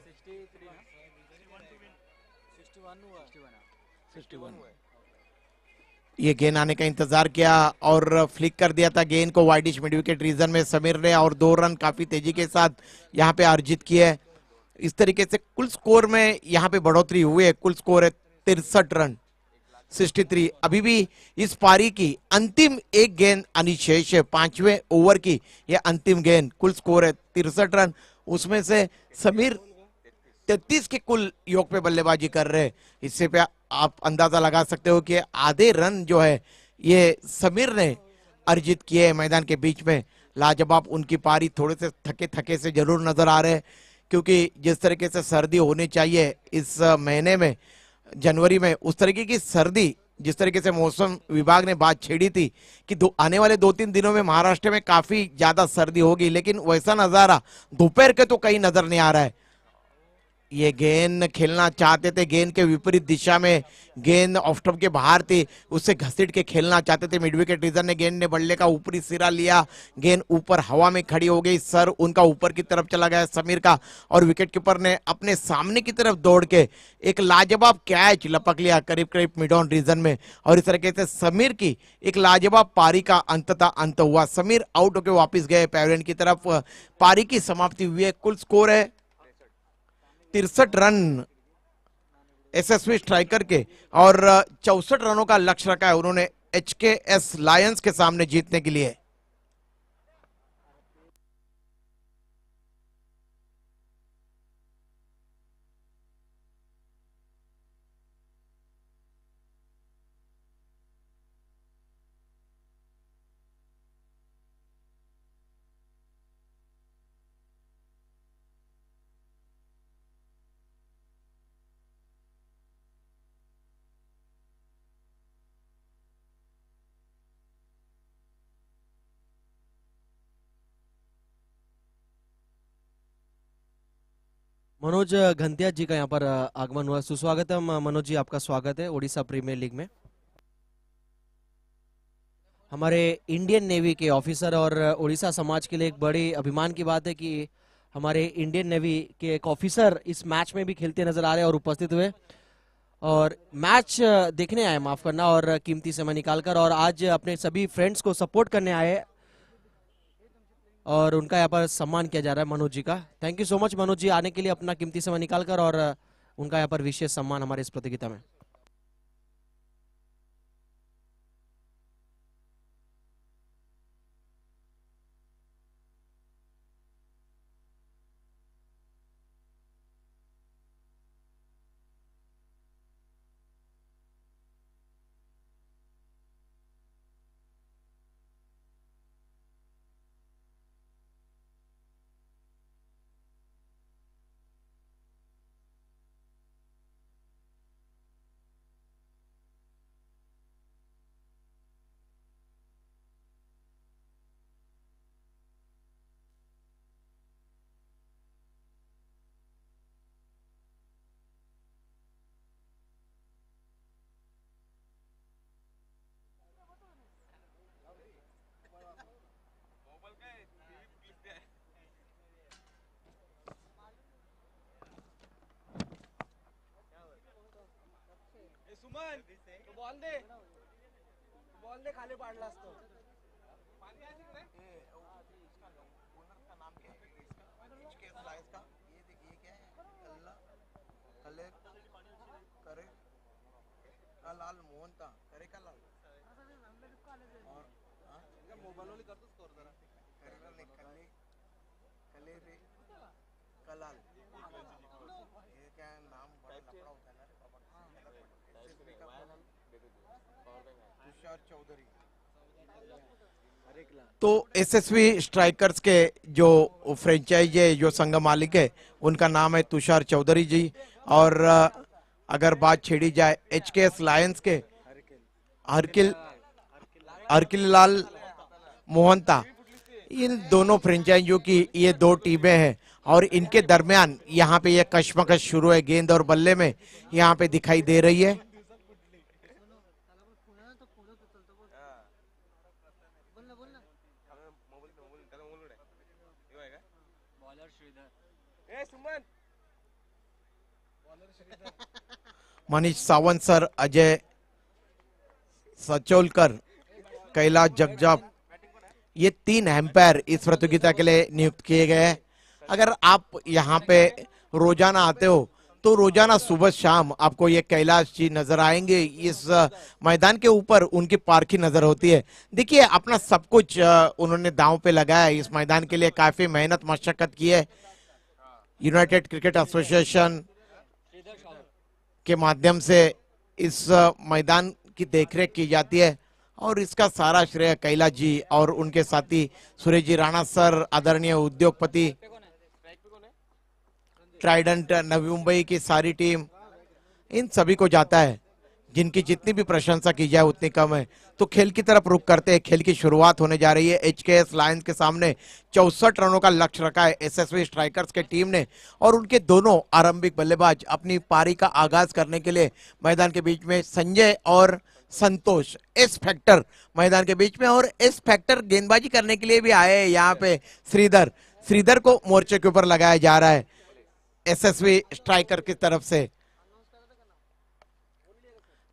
ये गेंद आने का इंतजार किया और फ्लिक कर दिया था गेंद को वाइडिश मिड विकेट रीजन में समीर ने और 2 रन काफी तेजी के साथ यहाँ पे अर्जित किए है। इस तरीके से कुल स्कोर में यहाँ पे बढ़ोतरी हुई है। कुल स्कोर है 63 रन 63। अभी भी इस पारी की अंतिम एक गेंद अनिशेष है। 5वें ओवर की यह अंतिम गेंद। कुल स्कोर है 63 रन। उसमें से समीर 33 के कुल योग पे बल्लेबाजी कर रहे हैं। इससे पे आप अंदाजा लगा सकते हो कि आधे रन जो है ये समीर ने अर्जित किए मैदान के बीच में। लाजवाब उनकी पारी। थोड़े से थके थके से जरूर नजर आ रहे हैं क्योंकि जिस तरीके से सर्दी होनी चाहिए इस महीने में जनवरी में उस तरीके की सर्दी जिस तरीके से मौसम विभाग ने बात छेड़ी थी कि आने वाले 2-3 दिनों में महाराष्ट्र में काफी ज्यादा सर्दी होगी, लेकिन वैसा नजारा दोपहर के तो कहीं नजर नहीं आ रहा है। ये गेंद खेलना चाहते थे, गेंद के विपरीत दिशा में गेंद ऑफ स्टंप के बाहर थी, उससे घसीट के खेलना चाहते थे मिड विकेट रीजन ने। गेंद ने बल्ले का ऊपरी सिरा लिया, गेंद ऊपर हवा में खड़ी हो गई, सर उनका ऊपर की तरफ चला गया समीर का और विकेट कीपर ने अपने सामने की तरफ दौड़ के एक लाजवाब कैच लपक लिया करीब करीब मिड ऑन रीजन में। और इस तरीके से समीर की एक लाजवाब पारी का अंततः अंत हुआ। समीर आउट होकर वापिस गए पैवेलियन की तरफ। पारी की समाप्ति हुई है। कुल स्कोर है 63 रन एसएसवी स्ट्राइकर के और 64 रनों का लक्ष्य रखा है उन्होंने एचकेएस लायंस के सामने जीतने के लिए। मनोज घंटिया जी का यहाँ पर आगमन हुआ। सुस्वागतम मनोज जी, आपका स्वागत है ओडिशा प्रीमियर लीग में। हमारे इंडियन नेवी के ऑफिसर और ओडिशा समाज के लिए एक बड़ी अभिमान की बात है कि हमारे इंडियन नेवी के एक ऑफिसर इस मैच में भी खेलते नजर आ रहे हैं और उपस्थित हुए और मैच देखने आए, माफ करना, और कीमती समय निकालकर, और आज अपने सभी फ्रेंड्स को सपोर्ट करने आए और उनका यहाँ पर सम्मान किया जा रहा है मनोज जी का। Thank you so much Manoj ji आने के लिए, अपना कीमती समय निकालकर, और उनका यहाँ पर विशेष सम्मान हमारे इस प्रतियोगिता में। लाल मोहन था करे का लाल और मोबाइल वाली कर दो स्कोर जरा करे कले कले रे कलाल ये क्या नाम बड़ा लफड़ा होता है ना रे बाबा तुषार चौधरी। तो एसएसवी स्ट्राइकर्स के जो फ्रेंचाइज है जो संघ मालिक है उनका नाम है तुषार चौधरी जी। और अगर बात छेड़ी जाए एचकेएस लायंस के हरकिल लाल मोहंता, इन दोनों फ्रेंचाइजियों की ये दो टीमें हैं और इनके दरमियान यहाँ पे ये कश्मकश शुरू है गेंद और बल्ले में यहाँ पे दिखाई दे रही है। मनीष सावंत सर, अजय सचोलकर, कैलाश जगजाप, ये 3 एम्पायर इस प्रतियोगिता के लिए नियुक्त किए गए हैं। अगर आप यहाँ पे रोजाना आते हो तो रोजाना सुबह शाम आपको ये कैलाश जी नजर आएंगे। इस मैदान के ऊपर उनकी पार्की नजर होती है। देखिए अपना सब कुछ उन्होंने दांव पे लगाया है। इस मैदान के लिए काफी मेहनत मशक्कत की है। यूनाइटेड क्रिकेट एसोसिएशन के माध्यम से इस मैदान की देखरेख की जाती है और इसका सारा श्रेय कैलाश जी और उनके साथी सुरेश जी राणा सर, आदरणीय उद्योगपति, ट्राइडेंट नवी मुंबई की सारी टीम, इन सभी को जाता है, जिनकी जितनी भी प्रशंसा की जाए उतनी कम है। तो खेल की तरफ रुख करते हैं। खेल की शुरुआत होने जा रही है। एचकेएस लायंस के सामने 64 रनों का लक्ष्य रखा है एसएसवी स्ट्राइकर्स के टीम ने और उनके दोनों आरंभिक बल्लेबाज अपनी पारी का आगाज करने के लिए मैदान के बीच में संजय और संतोष एस फैक्टर मैदान के बीच में, और एस फैक्टर गेंदबाजी करने के लिए भी आए हैं। यहाँ पे श्रीधर को मोर्चे के ऊपर लगाया जा रहा है एसएसवी स्ट्राइकर की तरफ से।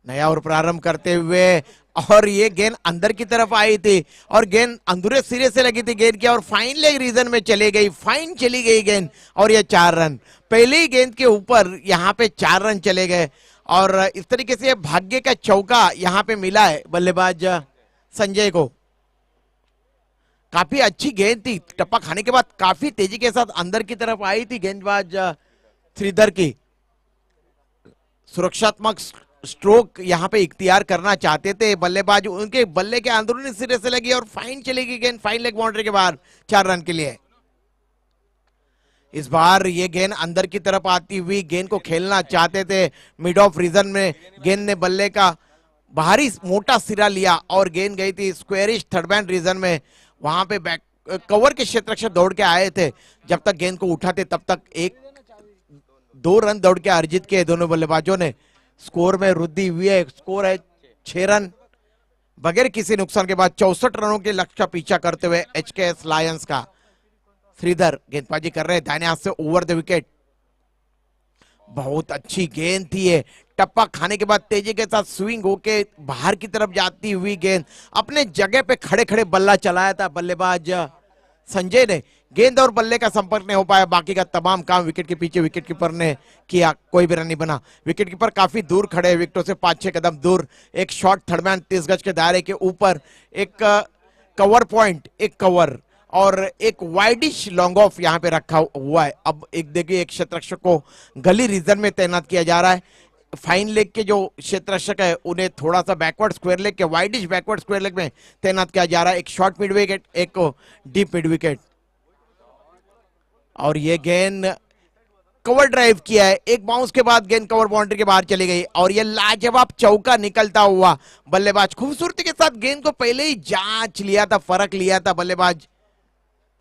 नया और प्रारंभ करते हुए और ये गेंद अंदर की तरफ आई थी और गेंद अंदूरे सिरे से लगी थी गेंद की और फाइन लेग रीजन में चली गई, फाइन चली गई गेंद और ये 4 रन। पहले ही गेंद के ऊपर यहाँ पे 4 रन चले गए और इस तरीके से भाग्य का चौका यहाँ पे मिला है बल्लेबाज संजय को। काफी अच्छी गेंद थी, टप्पा खाने के बाद काफी तेजी के साथ अंदर की तरफ आई थी गेंदबाज श्रीधर की। सुरक्षात्मक स्ट्रोक यहाँ पे इख्तियार करना चाहते थे बल्लेबाज, उनके बल्ले के अंदरूनी सिरे से लगी और फाइन चली गई गेंद, फाइन लेग बाउंड्री के बाहर 4 रन के लिए। इस बार ये गेंद अंदर की तरफ आती हुई गेंद को खेलना चाहते थे मिड ऑफ रीजन में, गेंद ने बल्ले का बाहरी मोटा सिरा लिया और गेंद गई थी स्क्वेरिश थर्ड बैन रीजन में। वहां पे बैक कवर के क्षेत्र से दौड़ के आए थे, जब तक गेंद को उठाते तब तक 1-2 रन दौड़ के अर्जित किए दोनों बल्लेबाजों ने। स्कोर में वृद्धि हुई है, स्कोर है 6 रन बगैर किसी नुकसान के बाद 64 रनों के लक्ष्य का पीछा करते हुए एचकेएस लायंस का। श्रीधर गेंदबाजी कर रहे हैं दाहिने हाथ से ओवर द विकेट। बहुत अच्छी गेंद थी ये, टप्पा खाने के बाद तेजी के साथ स्विंग होके बाहर की तरफ जाती हुई गेंद, अपने जगह पे खड़े खड़े बल्ला चलाया था बल्लेबाज संजय ने। गेंद और बल्ले का संपर्क नहीं हो पाया, बाकी का तमाम काम विकेट के पीछे विकेट कीपर ने किया, कोई भी रन नहीं बना। विकेट कीपर काफी दूर खड़े, विकेटों से 5-6 कदम दूर। एक शॉट थर्ड मैन 30 गज के दायरे के ऊपर, एक कवर पॉइंट, एक कवर और एक वाइडिश लॉन्ग ऑफ यहाँ पे रखा हुआ है। अब एक देखिए, एक क्षेत्ररक्षक को गली रीजन में तैनात किया जा रहा है। फाइन लेग के जो क्षेत्ररक्षक है उन्हें थोड़ा सा बैकवर्ड स्क्वायर लेग के वाइडिश बैकवर्ड स्क्वायर लेग में तैनात किया जा रहा है। एक शॉर्ट मिड विकेट, एक डीप मिड विकेट। और ये गेंद कवर ड्राइव किया है, एक बाउंस के बाद गेंद कवर बाउंड्री के बाहर चली गई और ये लाजवाब चौका निकलता हुआ बल्लेबाज खूबसूरती के साथ गेंद को पहले ही जांच लिया था, फर्क लिया था बल्लेबाज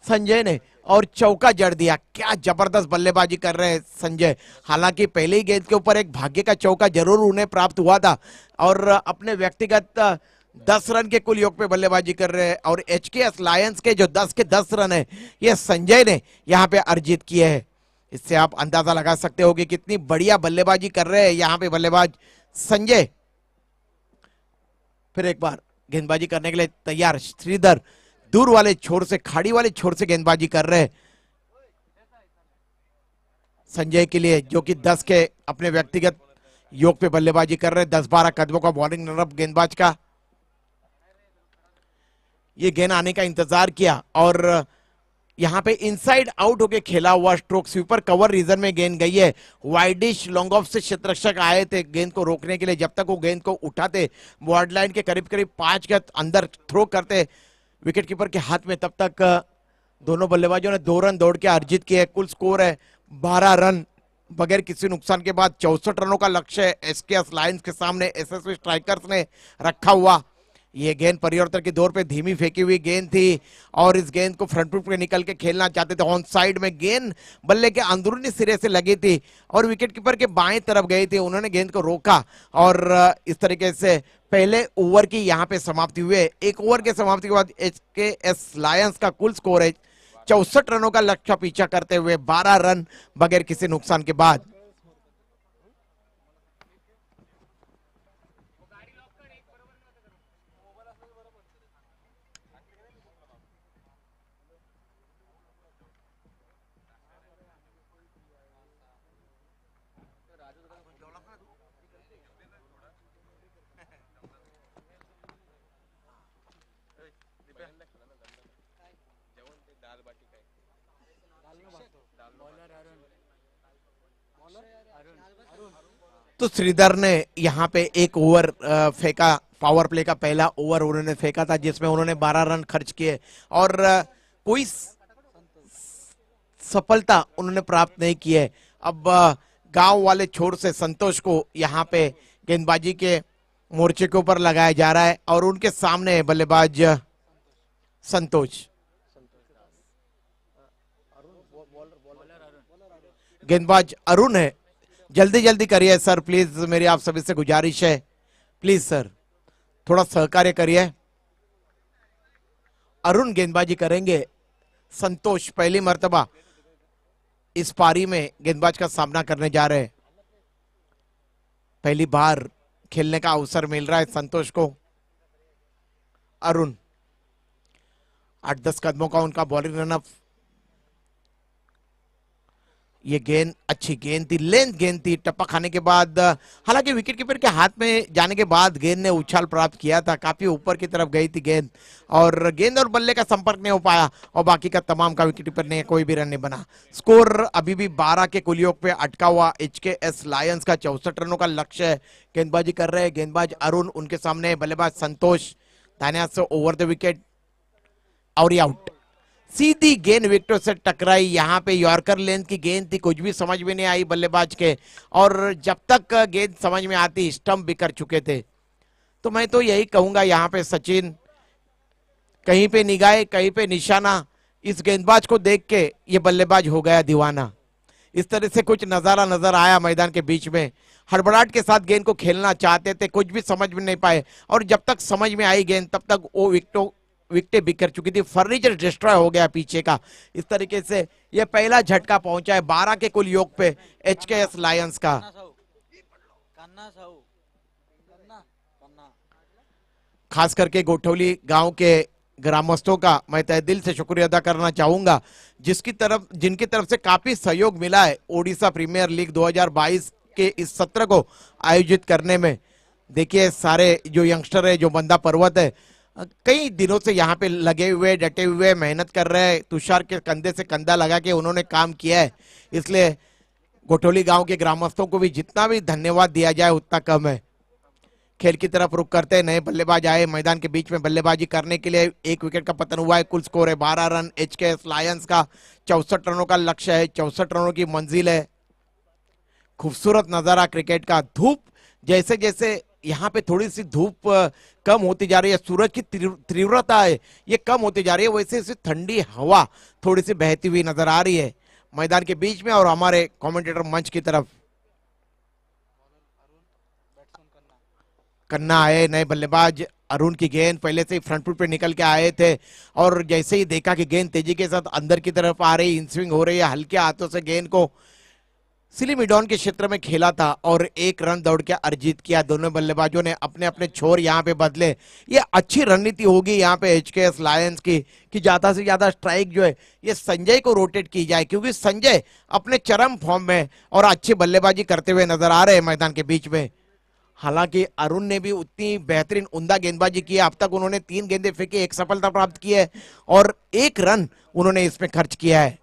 संजय ने और चौका जड़ दिया। क्या जबरदस्त बल्लेबाजी कर रहे हैं संजय। हालांकि पहले ही गेंद के ऊपर एक भाग्य का चौका जरूर उन्हें प्राप्त हुआ था और अपने व्यक्तिगत 10 रन के कुल योग पे बल्लेबाजी कर रहे हैं और एचकेएस लायंस के जो 10 के 10 रन है ये संजय ने यहाँ पे अर्जित किए हैं। इससे आप अंदाजा लगा सकते हो कि कितनी बढ़िया बल्लेबाजी कर रहे हैं यहाँ पे बल्लेबाज संजय। फिर एक बार गेंदबाजी करने के लिए तैयार। श्रीधर दूर वाले छोर से, खाड़ी वाले छोर से गेंदबाजी कर रहे हैं संजय के लिए, जो कि 10 के अपने व्यक्तिगत योग पे बल्लेबाजी कर रहे हैं। 10-12 कदमों का बॉलिंग रनअप गेंदबाज का। ये गेंद आने का इंतजार किया और यहां पे इनसाइड आउट होके खेला हुआ स्ट्रोक स्वीपर कवर रीजन में गेंद गई है। वाइडिश लॉन्ग ऑफ से क्षेत्ररक्षक आए थे गेंद को रोकने के लिए। जब तक वो गेंद को उठाते बॉर्डर लाइन के करीब करीब 5 के अंदर थ्रो करते विकेट कीपर के हाथ में, तब तक दोनों बल्लेबाजों ने 2 रन दौड़ के अर्जित किए। कुल स्कोर है 12 रन बगैर किसी नुकसान के बाद। 64 रनों का लक्ष्य है एसकेएस लायंस के सामने एसएसवी स्ट्राइकर्स ने रखा हुआ। ये गेंद परिवर्तन के दौर पे धीमी फेंकी हुई गेंद थी और इस गेंद को फ्रंट फुट पे निकल के खेलना चाहते थे। ऑन साइड में गेंद बल्ले के अंदरूनी सिरे से लगी थी और विकेट कीपर के बाएं तरफ गई थी। उन्होंने गेंद को रोका और इस तरीके से पहले ओवर की यहाँ पे समाप्ति हुई। एक ओवर के समाप्ति के बाद एसकेएस लायंस का कुल स्कोर है 64 रनों का लक्ष्य पीछा करते हुए 12 रन बगैर किसी नुकसान के बाद। तो श्रीधर ने यहाँ पे एक ओवर फेंका, पावर प्ले का पहला ओवर उन्होंने फेंका था जिसमें उन्होंने 12 रन खर्च किए और कोई सफलता उन्होंने प्राप्त नहीं की है। अब गांव वाले छोर से संतोष को यहाँ पे गेंदबाजी के मोर्चे के ऊपर लगाया जा रहा है और उनके सामने बल्लेबाज संतोष, गेंदबाज अरुण है। जल्दी जल्दी करिए सर प्लीज, मेरी आप सभी से गुजारिश है, प्लीज सर थोड़ा सहकार्य करिए। अरुण गेंदबाजी करेंगे। संतोष पहली मर्तबा इस पारी में गेंदबाज का सामना करने जा रहे हैं। पहली बार खेलने का अवसर मिल रहा है संतोष को। अरुण 8-10 कदमों का उनका बॉलिंग रनअप। ये गेंद अच्छी गेंद थी, लेंथ गेंद थी। टप्पा खाने के बाद हालांकि विकेट कीपर के हाथ में जाने के बाद गेंद ने उछाल प्राप्त किया था, काफी ऊपर की तरफ गई थी गेंद और बल्ले का संपर्क नहीं हो पाया और बाकी का तमाम का विकेट कीपर ने कोई भी रन नहीं बना। स्कोर अभी भी 12 के कुल योग पे अटका हुआ। एचकेएस लायंस का 64 रनों का लक्ष्य है। गेंदबाजी कर रहे हैं गेंदबाज अरुण, उनके सामने बल्लेबाज संतोष। दाहिने हाथ से ओवर द विकेट और आउट। सीधी गेंद विकेटों से टकराई। यहाँ पे यॉर्कर लेंथ की गेंद थी, कुछ भी समझ में नहीं आई बल्लेबाज के और जब तक गेंद समझ में आती स्टंप बिखर चुके थे। तो मैं तो यही कहूंगा यहाँ पे सचिन, कहीं पे निगाह कहीं पे निशाना। इस गेंदबाज को देख के ये बल्लेबाज हो गया दीवाना। इस तरह से कुछ नजारा नजर आया मैदान के बीच में। हड़बड़ाहट के साथ गेंद को खेलना चाहते थे, कुछ भी समझ में नहीं पाए और जब तक समझ में आई गेंद तब तक वो विकेटें बिखर चुकी थी। फर्नीचर डिस्ट्रॉय हो गया पीछे का। इस तरीके से ये पहला झटका पहुंचा है 12 के कुल योग पे एचकेएस लायंस का। खास करके गोठौली गांव के ग्रामस्थों का मैं तहे दिल से शुक्रिया अदा करना चाहूंगा, जिनकी तरफ से काफी सहयोग मिला है ओडिशा प्रीमियर लीग 2022 के इस सत्र को आयोजित करने में। देखिए सारे जो यंगस्टर है, जो बंदा पर्वत है, कई दिनों से यहाँ पे लगे हुए, डटे हुए, मेहनत कर रहे हैं। तुषार के कंधे से कंधा लगा के उन्होंने काम किया है, इसलिए गोठौली गांव के ग्रामस्थों को भी जितना भी धन्यवाद दिया जाए उतना कम है। खेल की तरफ रुख करते हैं। नए बल्लेबाज आए मैदान के बीच में बल्लेबाजी करने के लिए। एक विकेट का पतन हुआ है। कुल स्कोर है 12 रन। एचकेएस लायंस का 64 रनों का लक्ष्य है, 64 रनों की मंजिल है। खूबसूरत नजारा क्रिकेट का। धूप जैसे जैसे यहाँ पे थोड़ी सी धूप कम होती जा रही है, सूरज की तीव्रता है ये कम होती जा रही है, वैसे वैसे ठंडी हवा थोड़ी सी बहती हुई नजर आ रही है मैदान के बीच में और हमारे कमेंटेटर मंच की तरफ। कन्ना आए नए बल्लेबाज। अरुण की गेंद पहले से ही फ्रंट फुट पे निकल के आए थे और जैसे ही देखा कि गेंद तेजी के साथ अंदर की तरफ आ रही, इन स्विंग हो रही है, हल्के हाथों से गेंद को सिली मिडॉन के क्षेत्र में खेला था और 1 रन दौड़ के अर्जित किया। दोनों बल्लेबाजों ने अपने अपने छोर यहाँ पे बदले। ये अच्छी रणनीति होगी यहाँ पे एचकेएस लायंस की कि ज्यादा से ज्यादा स्ट्राइक जो है ये संजय को रोटेट की जाए, क्योंकि संजय अपने चरम फॉर्म में और अच्छी बल्लेबाजी करते हुए नजर आ रहे हैं मैदान के बीच में। हालांकि अरुण ने भी उतनी बेहतरीन उम्दा गेंदबाजी की है। अब तक उन्होंने 3 गेंदें फेंकी, 1 सफलता प्राप्त की है और 1 रन उन्होंने इसमें खर्च किया है।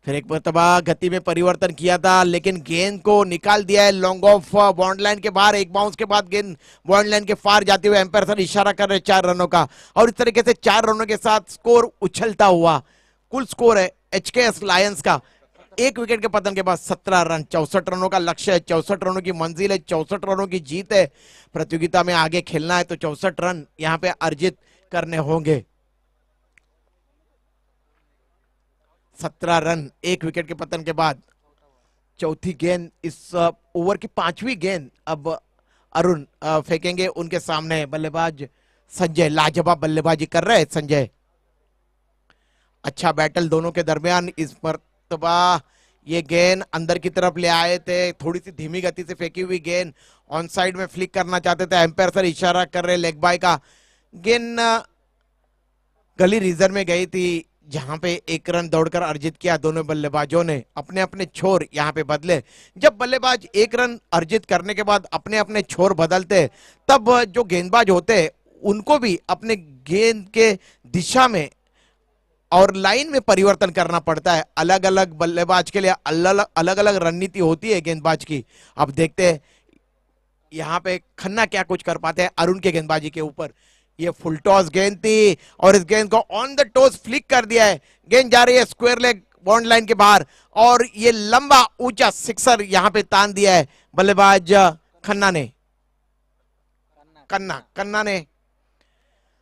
फिर एक मरतबा गति में परिवर्तन किया था लेकिन गेंद को निकाल दिया है लॉन्ग ऑफ बाउंड लाइन के बाहर। एक बाउंस के बाद गेंद बाउंड लाइन के पार जाते हुए एम्पायर सर इशारा कर रहे 4 रनों का और इस तरीके से 4 रनों के साथ स्कोर उछलता हुआ कुल स्कोर है एचकेएस लायंस का 1 विकेट के पतन के बाद 17 रन। 64 रनों का लक्ष्य है, 64 रनों की मंजिल है, 64 रनों की जीत है। प्रतियोगिता में आगे खेलना है तो 64 रन यहाँ पे अर्जित करने होंगे। 17 रन 1 विकेट के पतन के बाद। चौथी गेंद इस ओवर की 5वीं गेंद अब अरुण फेंकेंगे। उनके सामने बल्लेबाज संजय लाजवाब बल्लेबाजी कर रहे हैं। संजय अच्छा बैटल दोनों के दरमियान। इस मरतबा ये गेंद अंदर की तरफ ले आए थे, थोड़ी सी धीमी गति से फेंकी हुई गेंद ऑन साइड में फ्लिक करना चाहते थे। एम्पायर सर इशारा कर रहे लेग बाय का। गेंद गली रीजन में गई थी जहां पे 1 रन दौड़कर अर्जित किया। दोनों बल्लेबाजों ने अपने अपने छोर यहां पे बदले। जब बल्लेबाज 1 रन अर्जित करने के बाद अपने अपने छोर बदलते तब जो गेंदबाज होते उनको भी अपने गेंद के दिशा में और लाइन में परिवर्तन करना पड़ता है। अलग अलग बल्लेबाज के लिए अलग अलग रणनीति होती है गेंदबाज की। अब देखते हैं यहाँ पे खन्ना क्या कुछ कर पाते हैं अरुण के गेंदबाजी के ऊपर। ये फुल टॉस गेंद थी और इस गेंद को ऑन द टोस फ्लिक कर दिया है। गेंद जा रही है स्क्वायर लेग बाउंड लाइन के बाहर और ये लंबा ऊंचा सिक्सर यहां पे तान दिया है बल्लेबाज खन्ना ने। कन्ना ने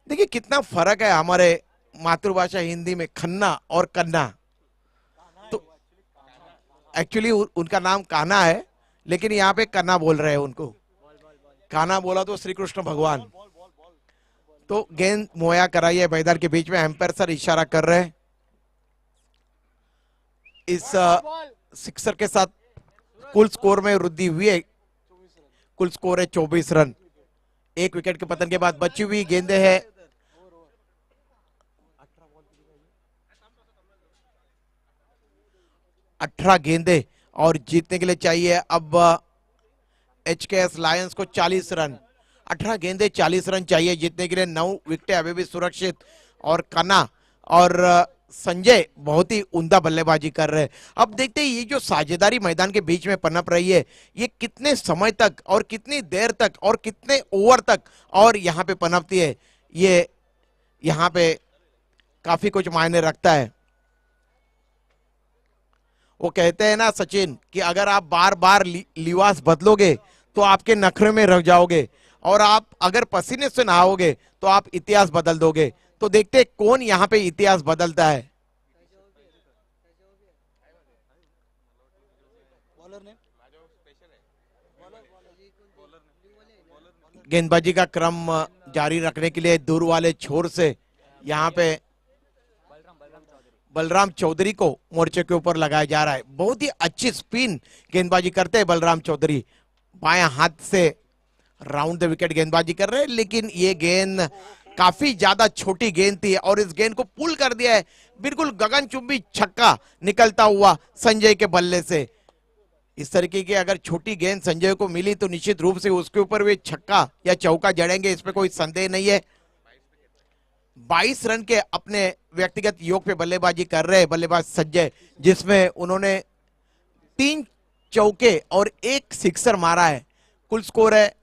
देखिए कितना फर्क है हमारे मातृभाषा हिंदी में खन्ना और कन्ना। तो एक्चुअली उनका नाम कान्हा है लेकिन यहाँ पे कन्ना बोल रहे हैं उनको। कान्हा बोला तो श्री कृष्ण भगवान। तो गेंद मुहैया कराई है मैदान के बीच में। एम्पायर सर इशारा कर रहे हैं। इस सिक्सर के साथ कुल स्कोर में वृद्धि हुई है। कुल स्कोर है 24 रन। 1 विकेट के पतन के बाद बची हुई गेंदें हैं 18 गेंदें और जीतने के लिए चाहिए अब एचकेएस लायंस को 40 रन। 18 गेंदें 40 रन चाहिए जीतने के लिए। 9 विकेटें अभी भी सुरक्षित और कन्ना और संजय बहुत ही उम्दा बल्लेबाजी कर रहे हैं। अब देखते हैं ये जो साझेदारी मैदान के बीच में पनप रही है ये कितने समय तक और कितनी देर तक और कितने ओवर तक और यहाँ पे पनपती है। ये यहाँ पे काफी कुछ मायने रखता है। वो कहते हैं ना सचिन कि अगर आप बार बार लिबास बदलोगे तो आपके नखरे में रह जाओगे और आप अगर पसीने से नहाओगे तो आप इतिहास बदल दोगे। तो देखते हैं कौन यहाँ पे इतिहास बदलता है। गेंदबाजी का क्रम जारी रखने के लिए दूर वाले छोर से यहाँ पे बलराम चौधरी को मोर्चे के ऊपर लगाया जा रहा है। बहुत ही अच्छी स्पिन गेंदबाजी करते हैं बलराम चौधरी। बाएं हाथ से राउंड द विकेट गेंदबाजी कर रहे हैं लेकिन ये गेंद काफी ज्यादा छोटी गेंद थी और इस गेंद को पुल कर दिया है। बिल्कुल गगनचुंबी छक्का निकलता हुआ संजय के बल्ले से। इस तरीके की अगर छोटी गेंद संजय को मिली तो निश्चित रूप से उसके ऊपर वे छक्का या चौका जड़ेंगे, इसमें कोई संदेह नहीं है। 22 रन के अपने व्यक्तिगत योग पे बल्लेबाजी कर रहे हैं बल्लेबाज संजय, जिसमें उन्होंने 3 चौके और 1 सिक्सर मारा है। कुल स्कोर है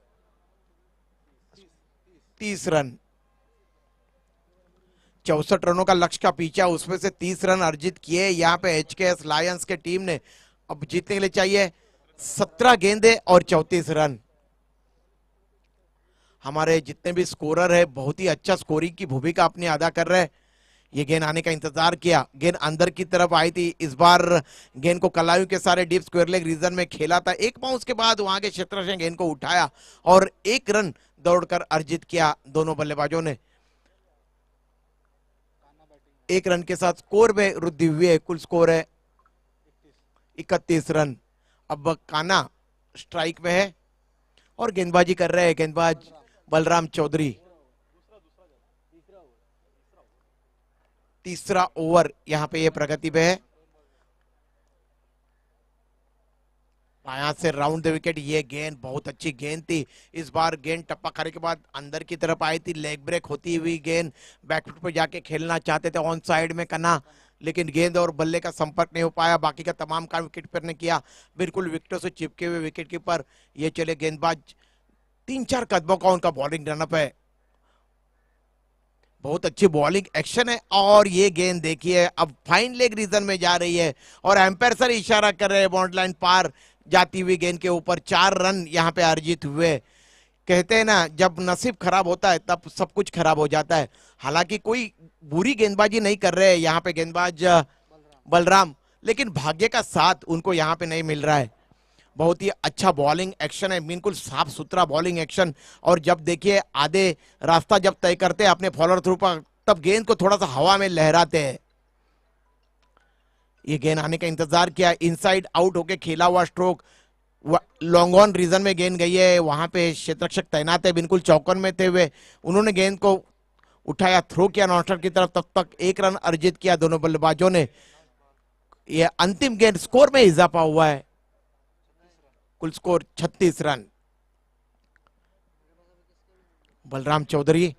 30 रन। 64 रनों का लक्ष्य का पीछा, उसमें से 30 रन अर्जित किए यहाँ पे एचकेएस लायंस के टीम ने। अब जीतने के लिए चाहिए 17 गेंदें और 34 रन। हमारे जितने भी स्कोरर है बहुत ही अच्छा स्कोरिंग की भूमिका अपनी अदा कर रहे हैं। ये गेंद आने का इंतजार किया, गेंद अंदर की तरफ आई थी। इस बार गेंद को कलायु के सारे डीप स्क्वायर लेग रीजन में खेला था। 1 बाउंस के बाद वहां के क्षेत्र से गेंद को उठाया और 1 रन दौड़कर अर्जित किया दोनों बल्लेबाजों ने। 1 रन के साथ स्कोर में वृद्धि हुई है। कुल स्कोर है 31 रन। अब काना स्ट्राइक में है और गेंदबाजी कर रहे हैं गेंदबाज बलराम चौधरी। तीसरा ओवर यहां पे ये प्रगति पे है। बायां से राउंड द विकेट, ये गेंद बहुत अच्छी गेंद थी। इस बार गेंद टप्पा खाने के बाद अंदर की तरफ आई थी, लेग ब्रेक होती हुई गेंद बैकफुट पर जाके खेलना चाहते थे ऑन साइड में कना, लेकिन गेंद और बल्ले का संपर्क नहीं हो पाया। बाकी का तमाम काम विकेट पर ने किया, बिल्कुल विकेटों से चिपके हुए विकेट कीपर ये चले गेंदबाज। 3-4 कदमों का उनका बॉलिंग रनअप है, बहुत अच्छी बॉलिंग एक्शन है। और ये गेंद देखिए अब फाइन लेग रीजन में जा रही है और एम्पायर सर इशारा कर रहे हैं बाउंड्री लाइन पार जाती हुई गेंद के ऊपर। 4 रन यहाँ पे अर्जित हुए। कहते हैं ना जब नसीब खराब होता है तब सब कुछ खराब हो जाता है। हालांकि कोई बुरी गेंदबाजी नहीं कर रहे हैं यहाँ पे गेंदबाज बलराम, लेकिन भाग्य का साथ उनको यहाँ पे नहीं मिल रहा है। बहुत ही अच्छा बॉलिंग एक्शन है, बिल्कुल साफ सुथरा बॉलिंग एक्शन। और जब देखिए आधे रास्ता जब तय करते हैं अपने फॉलोअर थ्रू पर, तब गेंद को थोड़ा सा हवा में लहराते हैं। ये गेंद आने का इंतजार किया, इनसाइड आउट होके खेला हुआ स्ट्रोक, लॉन्ग ऑन रीजन में गेंद गई है। वहां पे क्षेत्ररक्षक तैनात है, बिल्कुल चौकन में थे हुए, उन्होंने गेंद को उठाया, थ्रो किया नॉनस्ट्राइक की तरफ। तब तक 1 रन अर्जित किया दोनों बल्लेबाजों ने। यह अंतिम गेंद स्कोर में इजाफा हुआ है, कुल स्कोर 36 रन। बलराम चौधरी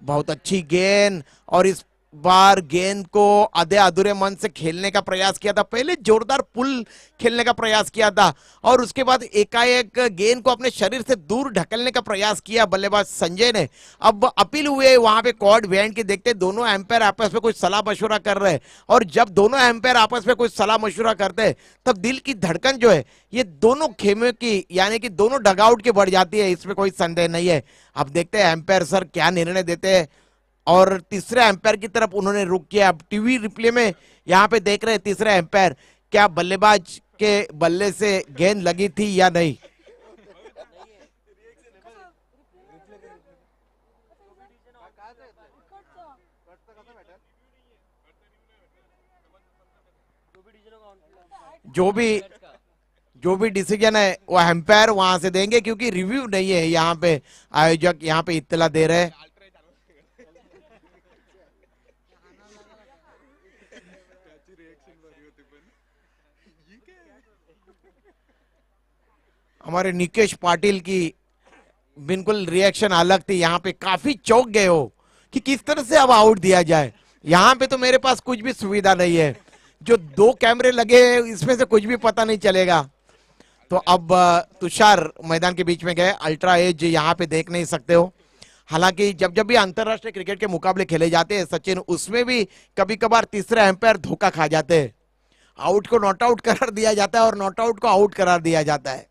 बहुत अच्छी गेंद, और इस बार गेंद को आधे अधूरे मन से खेलने का प्रयास किया था। पहले जोरदार पुल खेलने का प्रयास किया था और उसके बाद एकाएक गेंद को अपने शरीर से दूर ढकलने का प्रयास किया बल्लेबाज संजय ने। अब अपील हुए वहां पे कॉर्ड बैंड के, देखते दोनों एम्पायर आपस में कुछ सलाह मशवरा कर रहे हैं। और जब दोनों एम्पायर आपस में कुछ सलाह मशवरा करते हैं तब दिल की धड़कन जो है ये दोनों खेमे की यानी कि दोनों डगआउट की बढ़ जाती है, इसमें कोई संदेह नहीं है। अब देखते हैं एम्पायर सर क्या निर्णय देते हैं। और तीसरे एम्पायर की तरफ उन्होंने रुक किया। अब टीवी रिप्ले में यहाँ पे देख रहे हैं तीसरे एम्पायर क्या बल्लेबाज के बल्ले से गेंद लगी थी या नहीं। जो भी डिसीजन है वो एम्पायर वहां से देंगे, क्योंकि रिव्यू नहीं है यहाँ पे, आयोजक यहाँ पे इत्तला दे रहे हैं। हमारे निकेश पाटिल की बिल्कुल रिएक्शन अलग थी, यहाँ पे काफी चौंक गए हो कि किस तरह से अब आउट दिया जाए। यहाँ पे तो मेरे पास कुछ भी सुविधा नहीं है, जो 2 कैमरे लगे हैं इसमें से कुछ भी पता नहीं चलेगा। तो अब तुषार मैदान के बीच में गए, अल्ट्रा एज यहाँ पे देख नहीं सकते हो। हालांकि जब जब भी अंतरराष्ट्रीय क्रिकेट के मुकाबले खेले जाते हैं सचिन, उसमें भी कभी कभार तीसरे एम्पायर धोखा खा जाते हैं। आउट को नॉट आउट करार दिया जाता है और नॉट आउट को आउट करार दिया जाता है।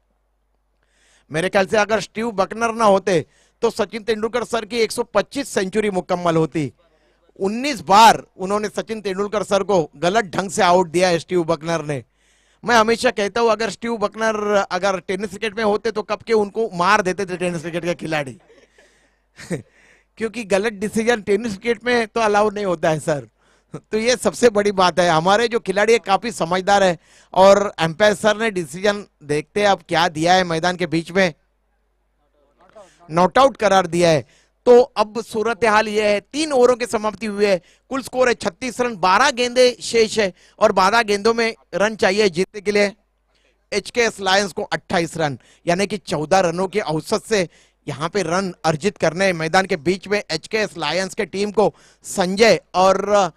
मेरे ख्याल से अगर स्टीव बकनर ना होते तो सचिन तेंदुलकर सर की 125 सेंचुरी मुकम्मल होती। 19 बार उन्होंने सचिन तेंदुलकर सर को गलत ढंग से आउट दिया है स्टीव बकनर ने। मैं हमेशा कहता हूं अगर स्टीव बकनर अगर टेनिस क्रिकेट में होते तो कब के उनको मार देते थे टेनिस क्रिकेट के खिलाड़ी क्योंकि गलत डिसीजन टेनिस क्रिकेट में तो अलाउ नहीं होता है सर। तो ये सबसे बड़ी बात है। हमारे जो खिलाड़ी है काफी समझदार है और एम्पायर सर ने डिसीजन देखते हैं अब क्या दिया है, मैदान के बीच में नॉट आउट करार दिया है। तो अब सूरत हाल ये है, 3 ओवरों की समाप्ति हुई है, कुल स्कोर है 36 रन, 12 गेंदे शेष है और 12 गेंदों में रन चाहिए जीतने के लिए एचकेएस लायंस को 28 रन, यानी कि 14 रनों के औसत से यहाँ पे रन अर्जित करने मैदान के बीच में एचकेएस लायंस के टीम को संजय और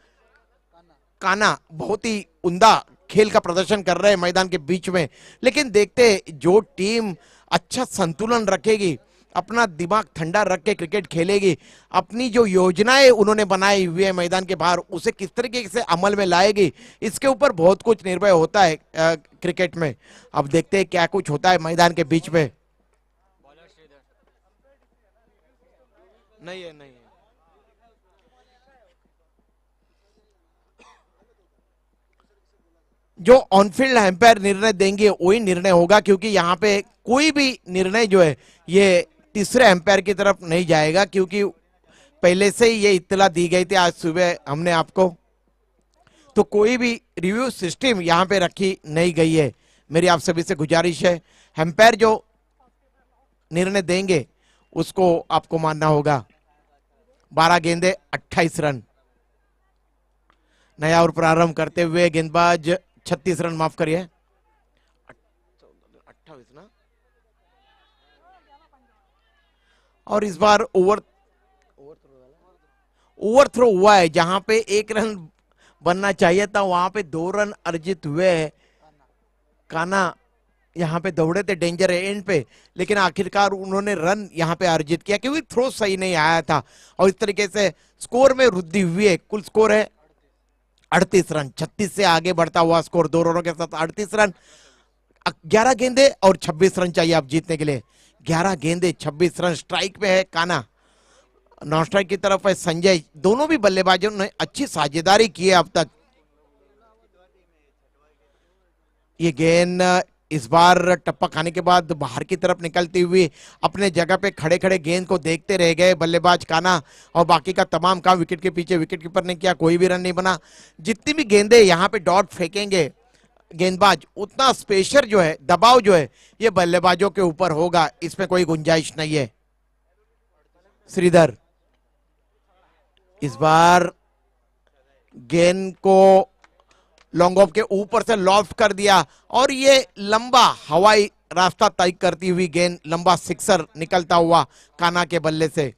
काना बहुत ही उम्दा खेल का प्रदर्शन कर रहे हैं मैदान के बीच में। लेकिन देखते जो टीम अच्छा संतुलन रखेगी, अपना दिमाग ठंडा रख के क्रिकेट खेलेगी, अपनी जो योजनाएं उन्होंने बनाई हुई है मैदान के बाहर उसे किस तरीके से अमल में लाएगी, इसके ऊपर बहुत कुछ निर्भर होता है क्रिकेट में। अब देखते हैं क्या कुछ होता है मैदान के बीच में। नहीं है जो ऑनफील्ड एम्पायर निर्णय देंगे वही निर्णय होगा, क्योंकि यहाँ पे कोई भी निर्णय जो है ये तीसरे एम्पायर की तरफ नहीं जाएगा, क्योंकि पहले से ही ये इत्तला दी गई थी आज सुबह हमने आपको। तो कोई भी रिव्यू सिस्टम यहाँ पे रखी नहीं गई है। मेरी आप सभी से गुजारिश है, एम्पायर जो निर्णय देंगे उसको आपको मानना होगा। 12 गेंदे 28 रन। नया और प्रारंभ करते हुए गेंदबाज 36 रन, माफ करिए 28 ना। और इस बार ओवर थ्रो हुआ है, जहां पे 1 रन बनना चाहिए था वहां पे 2 रन अर्जित हुए हैं। काना यहाँ पे दौड़े थे डेंजर एंड पे, लेकिन आखिरकार उन्होंने रन यहाँ पे अर्जित किया क्योंकि थ्रो सही नहीं आया था। और इस तरीके से स्कोर में वृद्धि हुई है। कुल स्कोर है 38 रन। 36 से आगे बढ़ता हुआ स्कोर 2 रनों के साथ 38 रन। 11 गेंदे और 26 रन चाहिए आप जीतने के लिए। 11 गेंदे 26 रन। स्ट्राइक पे है काना, नॉन स्ट्राइक की तरफ है संजय। दोनों भी बल्लेबाजों ने अच्छी साझेदारी की है अब तक। ये गेंद इस बार टप्पा खाने के बाद बाहर की तरफ निकलती हुई अपने जगह पे खड़े खड़े गेंद को देखते रह गए बल्लेबाज काना, और बाकी का तमाम काम विकेट के पीछे। विकेट कीपर ने किया, कोई भी रन नहीं बना। जितनी भी गेंदें यहाँ पे डॉट फेंकेंगे गेंदबाज, उतना स्पेशर जो है, दबाव जो है, ये बल्लेबाजों के ऊपर होगा, इसमें कोई गुंजाइश नहीं है। श्रीधर इस बार गेंद को लॉन्ग ऑफ के ऊपर से लॉफ्ट कर दिया और ये लंबा हवाई रास्ता तय करती हुई गेंद, लंबा सिक्सर निकलता हुआ काना के बल्ले से।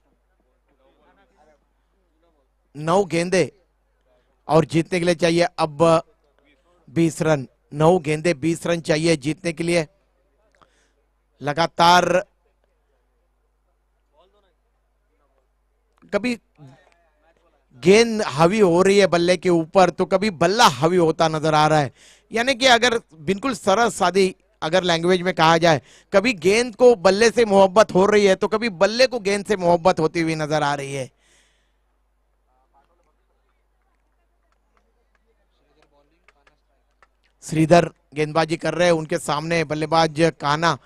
9 गेंदे और जीतने के लिए चाहिए अब 20 रन। 9 गेंदे 20 रन चाहिए जीतने के लिए। लगातार कभी गेंद हावी हो रही है बल्ले के ऊपर, तो कभी बल्ला हावी होता नजर आ रहा है। यानी कि अगर बिल्कुल सरल सादी अगर लैंग्वेज में कहा जाए, कभी गेंद को बल्ले से मोहब्बत हो रही है तो कभी बल्ले को गेंद से मोहब्बत होती हुई नजर आ रही है। श्रीधर गेंदबाजी कर रहे हैं, उनके सामने बल्लेबाज काना।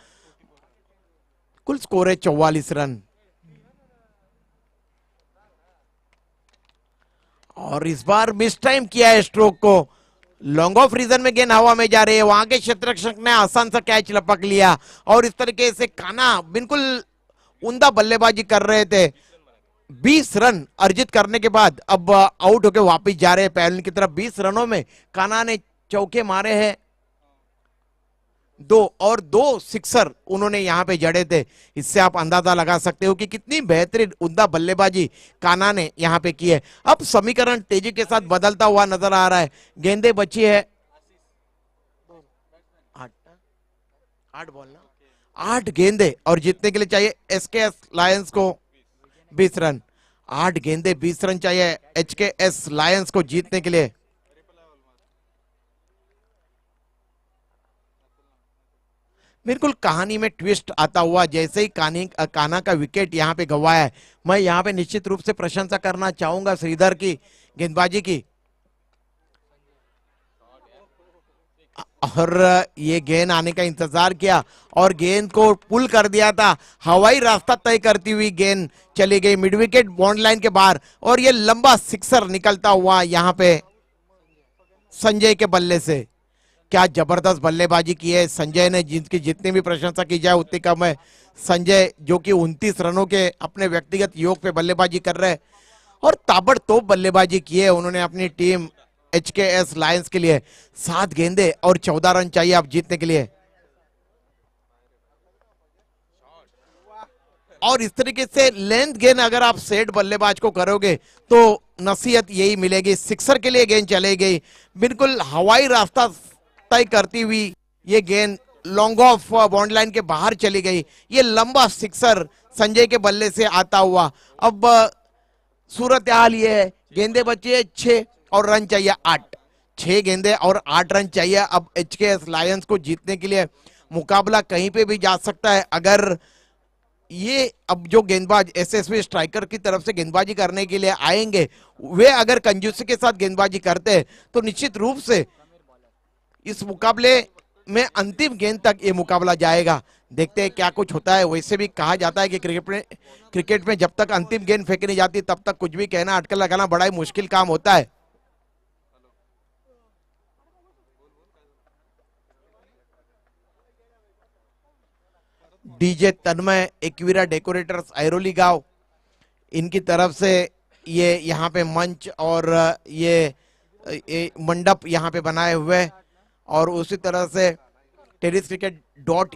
कुल स्कोर है 44 रन। और इस बार मिस टाइम किया है स्ट्रोक को। लॉन्ग ऑफ रीजन में गेंद हवा में जा रही है, वहां के क्षेत्ररक्षक ने आसान सा कैच लपक लिया और इस तरीके से काना बिल्कुल उम्दा बल्लेबाजी कर रहे थे। 20 रन अर्जित करने के बाद अब आउट होकर वापस जा रहे हैं पहलवान की तरफ। 20 रनों में काना ने चौके मारे हैं 2 और 2 सिक्सर उन्होंने यहां पे जड़े थे। इससे आप अंदाजा लगा सकते हो कि कितनी बेहतरीन उम्दा बल्लेबाजी काना ने यहां पे की है। अब समीकरण तेजी के साथ बदलता हुआ नजर आ रहा है। गेंदे बची है 8 बॉल ना, 8 गेंदे और जीतने के लिए चाहिए एचकेएस लायंस को 20 रन। 8 गेंदे 20 रन चाहिए एचकेएस लायंस को जीतने के लिए। बिल्कुल कहानी में ट्विस्ट आता हुआ जैसे ही काना का विकेट यहां पे गंवाया है। मैं यहां पे निश्चित रूप से प्रशंसा करना चाहूंगा श्रीधर की गेंदबाजी की। और ये गेंद आने का इंतजार किया और गेंद को पुल कर दिया था। हवाई रास्ता तय करती हुई गेंद चली गई मिड विकेट बॉन्ड लाइन के बाहर और ये लंबा सिक्सर निकलता हुआ यहां पे संजय के बल्ले से। क्या जबरदस्त बल्लेबाजी की है संजय ने, जिनकी जितनी भी प्रशंसा की जाए उतनी कम है। संजय जो कि 29 रनों के अपने व्यक्तिगत योग पे बल्लेबाजी कर रहे हैं और ताबड़तोड़ बल्लेबाजी की है उन्होंने अपनी टीम एचकेएस लायंस के लिए। 7 गेंदे और 14 रन चाहिए आप जीतने के लिए। और इस तरीके से लेंथ गेंद अगर आप सेट बल्लेबाज को करोगे तो नसीहत यही मिलेगी। सिक्सर के लिए गेंद चले गई, बिल्कुल हवाई रास्ता तय करती हुई ये गेंद लॉन्ग ऑफ बॉन्ड लाइन के बाहर चली गई। ये लंबा सिक्सर संजय के बल्ले से आता हुआ। अब सूरत हाल ये है, गेंदे बची है 6 और रन चाहिए 8। 6 गेंदे और 8 रन चाहिए अब एचकेएस लायंस को जीतने के लिए। मुकाबला कहीं पे भी जा सकता है। अगर ये अब जो गेंदबाज एसएसवी स्ट्राइकर की तरफ से गेंदबाजी करने के लिए आएंगे, वे अगर कंजूसी के साथ गेंदबाजी करते हैं तो निश्चित रूप से इस मुकाबले में अंतिम गेंद तक ये मुकाबला जाएगा। देखते हैं क्या कुछ होता है। वैसे भी कहा जाता है कि क्रिकेट में जब तक अंतिम गेंद फेंकी नहीं जाती तब तक कुछ भी कहना, अटकल लगाना बड़ा ही मुश्किल काम होता है। डीजे तन्मय, एक्विरा डेकोरेटर्स ऐरोली गांव, इनकी तरफ से ये यहाँ पे मंच और ये मंडप यहाँ पे बनाए हुए हैं। और उसी तरह से टेनिस क्रिकेट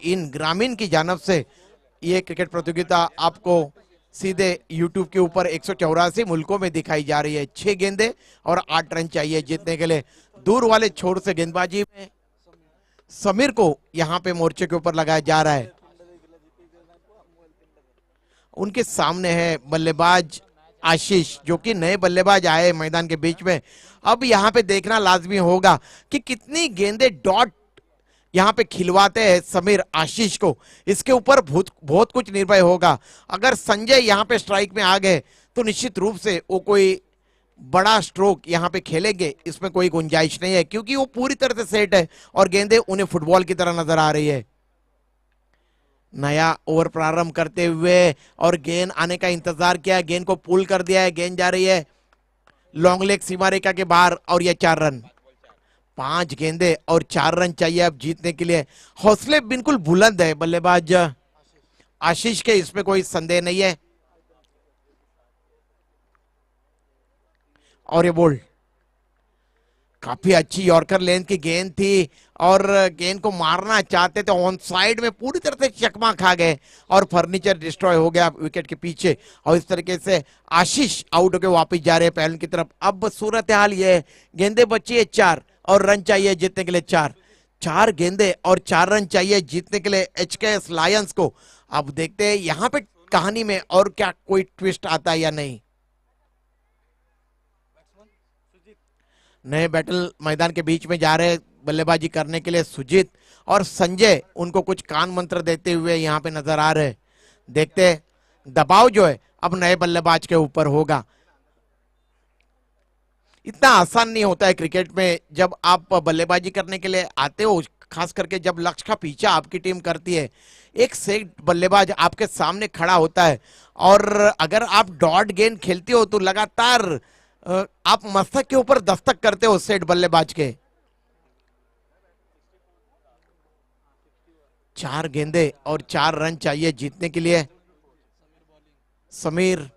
.in ग्रामीण की जानब से ये क्रिकेट प्रतियोगिता आपको सीधे YouTube के ऊपर 184 मुल्कों में दिखाई जा रही है। 6 गेंदे और 8 रन चाहिए जीतने के लिए। दूर वाले छोर से गेंदबाजी में समीर को यहाँ पे मोर्चे के ऊपर लगाया जा रहा है। उनके सामने है बल्लेबाज आशीष, जो कि नए बल्लेबाज आए मैदान के बीच में। अब यहाँ पे देखना लाजमी होगा कि कितनी गेंदे डॉट यहाँ पे खिलवाते हैं समीर आशीष को। इसके ऊपर बहुत कुछ निर्भर होगा। अगर संजय यहाँ पे स्ट्राइक में आ गए तो निश्चित रूप से वो कोई बड़ा स्ट्रोक यहाँ पे खेलेंगे, इसमें कोई गुंजाइश नहीं है, क्योंकि वो पूरी तरह से सेट है और गेंदें उन्हें फुटबॉल की तरह नजर आ रही है। नया ओवर प्रारंभ करते हुए और गेंद आने का इंतजार किया, गेंद को पुल कर दिया है, गेंद जा रही है लॉन्ग लेग सीमा रेखा के बाहर और यह 4 रन। 5 गेंदे और 4 रन चाहिए अब जीतने के लिए। हौसले बिल्कुल बुलंद है बल्लेबाज आशीष के, इसमें कोई संदेह नहीं है। और ये बोल्ड काफी अच्छी यॉर्कर लेंथ की गेंद थी और गेंद को मारना चाहते थे, ऑन साइड में पूरी तरह से चकमा खा गए और फर्नीचर डिस्ट्रॉय हो गया विकेट के पीछे। और इस तरीके से आशीष आउट होकर वापस जा रहे हैं पहले की तरफ। अब सूरत हाल ये है, गेंदे बची है 4 और रन चाहिए जीतने के लिए 4 गेंदे और 4 रन चाहिए जीतने के लिए HKS लायंस को। अब देखते हैं यहाँ पे कहानी में और क्या कोई ट्विस्ट आता है या नहीं। नए बैटल मैदान के बीच में जा रहे बल्लेबाजी करने के लिए सुजीत और संजय उनको कुछ कान मंत्र देते हुए यहाँ पे नजर आ रहे। देखते हैं दबाव जो है अब नए बल्लेबाज के ऊपर होगा। इतना आसान नहीं होता है क्रिकेट में जब आप बल्लेबाजी करने के लिए आते हो, खास करके जब लक्ष्य का पीछा आपकी टीम करती है। एक सेट बल्लेबाज आपके सामने खड़ा होता है और अगर आप डॉट गेंद खेलते हो तो लगातार आप मस्तक के ऊपर दस्तक करते हो सेट बल्लेबाज के। 4 गेंदे और 4 रन चाहिए जीतने के लिए। समीर,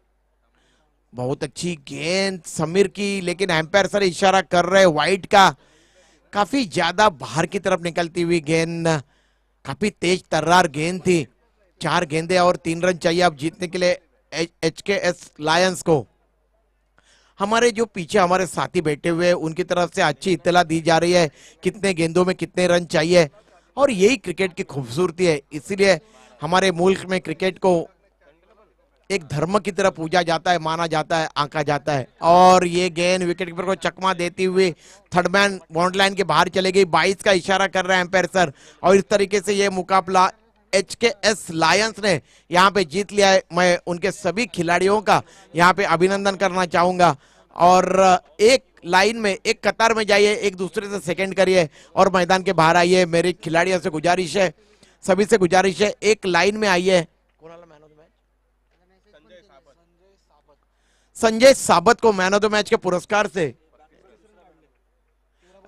बहुत अच्छी गेंद समीर की, लेकिन एम्पायर सर इशारा कर रहे वाइड का। काफी ज्यादा बाहर की तरफ निकलती हुई गेंद, काफी तेज तर्रार गेंद थी। 4 गेंदे और 3 रन चाहिए अब जीतने के लिए HKS लायंस को। हमारे जो पीछे हमारे साथी बैठे हुए उनकी तरफ से अच्छी इत्तला दी जा रही है कितने गेंदों में कितने रन चाहिए, और यही क्रिकेट की खूबसूरती है। इसीलिए हमारे मुल्क में क्रिकेट को एक धर्म की तरह पूजा जाता है, माना जाता है, आंका जाता है। और ये गेंद विकेट कीपर को चकमा देती हुई थर्ड मैन बाउंड्री लाइन के बाहर चले गई। 22 का इशारा कर रहे हैं एम्पायर सर, और इस तरीके से ये मुकाबला HKS लायंस ने यहाँ पे जीत लिया है। मैं उनके सभी खिलाड़ियों का यहाँ पे अभिनंदन करना चाहूंगा। और एक लाइन में, एक कतार में जाइए, एक दूसरे से सेकंड करिए और मैदान के बाहर आइए। मेरी खिलाड़ियों से गुजारिश है, सभी से गुजारिश है, एक लाइन में आइए। संजय साबत को मैन ऑफ द मैच के पुरस्कार से,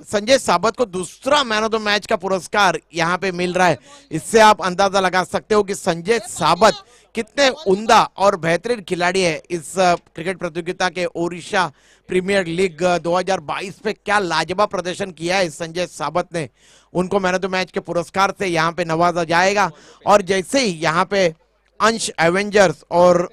संजय साबत को दूसरा मैन ऑफ द मैच का पुरस्कार यहाँ पे मिल रहा है। इससे आप अंदाजा लगा सकते हो कि संजय साबत कितने उम्दा और बेहतरीन खिलाड़ी है। इस क्रिकेट प्रतियोगिता के ओडिशा प्रीमियर लीग 2022 पे क्या लाजवाब प्रदर्शन किया है संजय साबत ने। उनको मैन ऑफ द मैच के पुरस्कार से यहाँ पे नवाजा जाएगा। और जैसे ही यहाँ पे अंश एवेंजर्स और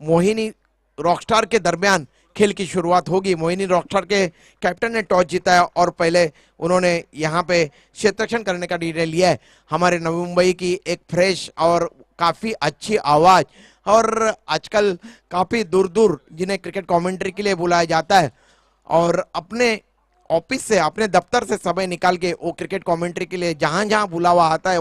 मोहिनी रॉकस्टार के दरमियान खेल की शुरुआत होगी। मोहिनी रॉकस्टार के कैप्टन ने टॉस जीता है और पहले उन्होंने यहाँ पे क्षेत्ररक्षण करने का निर्णय लिया है। हमारे नवी मुंबई की एक फ्रेश और काफी अच्छी आवाज, और आजकल काफी दूर दूर जिन्हें क्रिकेट कमेंट्री के लिए बुलाया जाता है और अपने ऑफिस से, अपने दफ्तर से समय निकाल के वो क्रिकेट कमेंट्री के लिए जहां जहां बुलावा आता है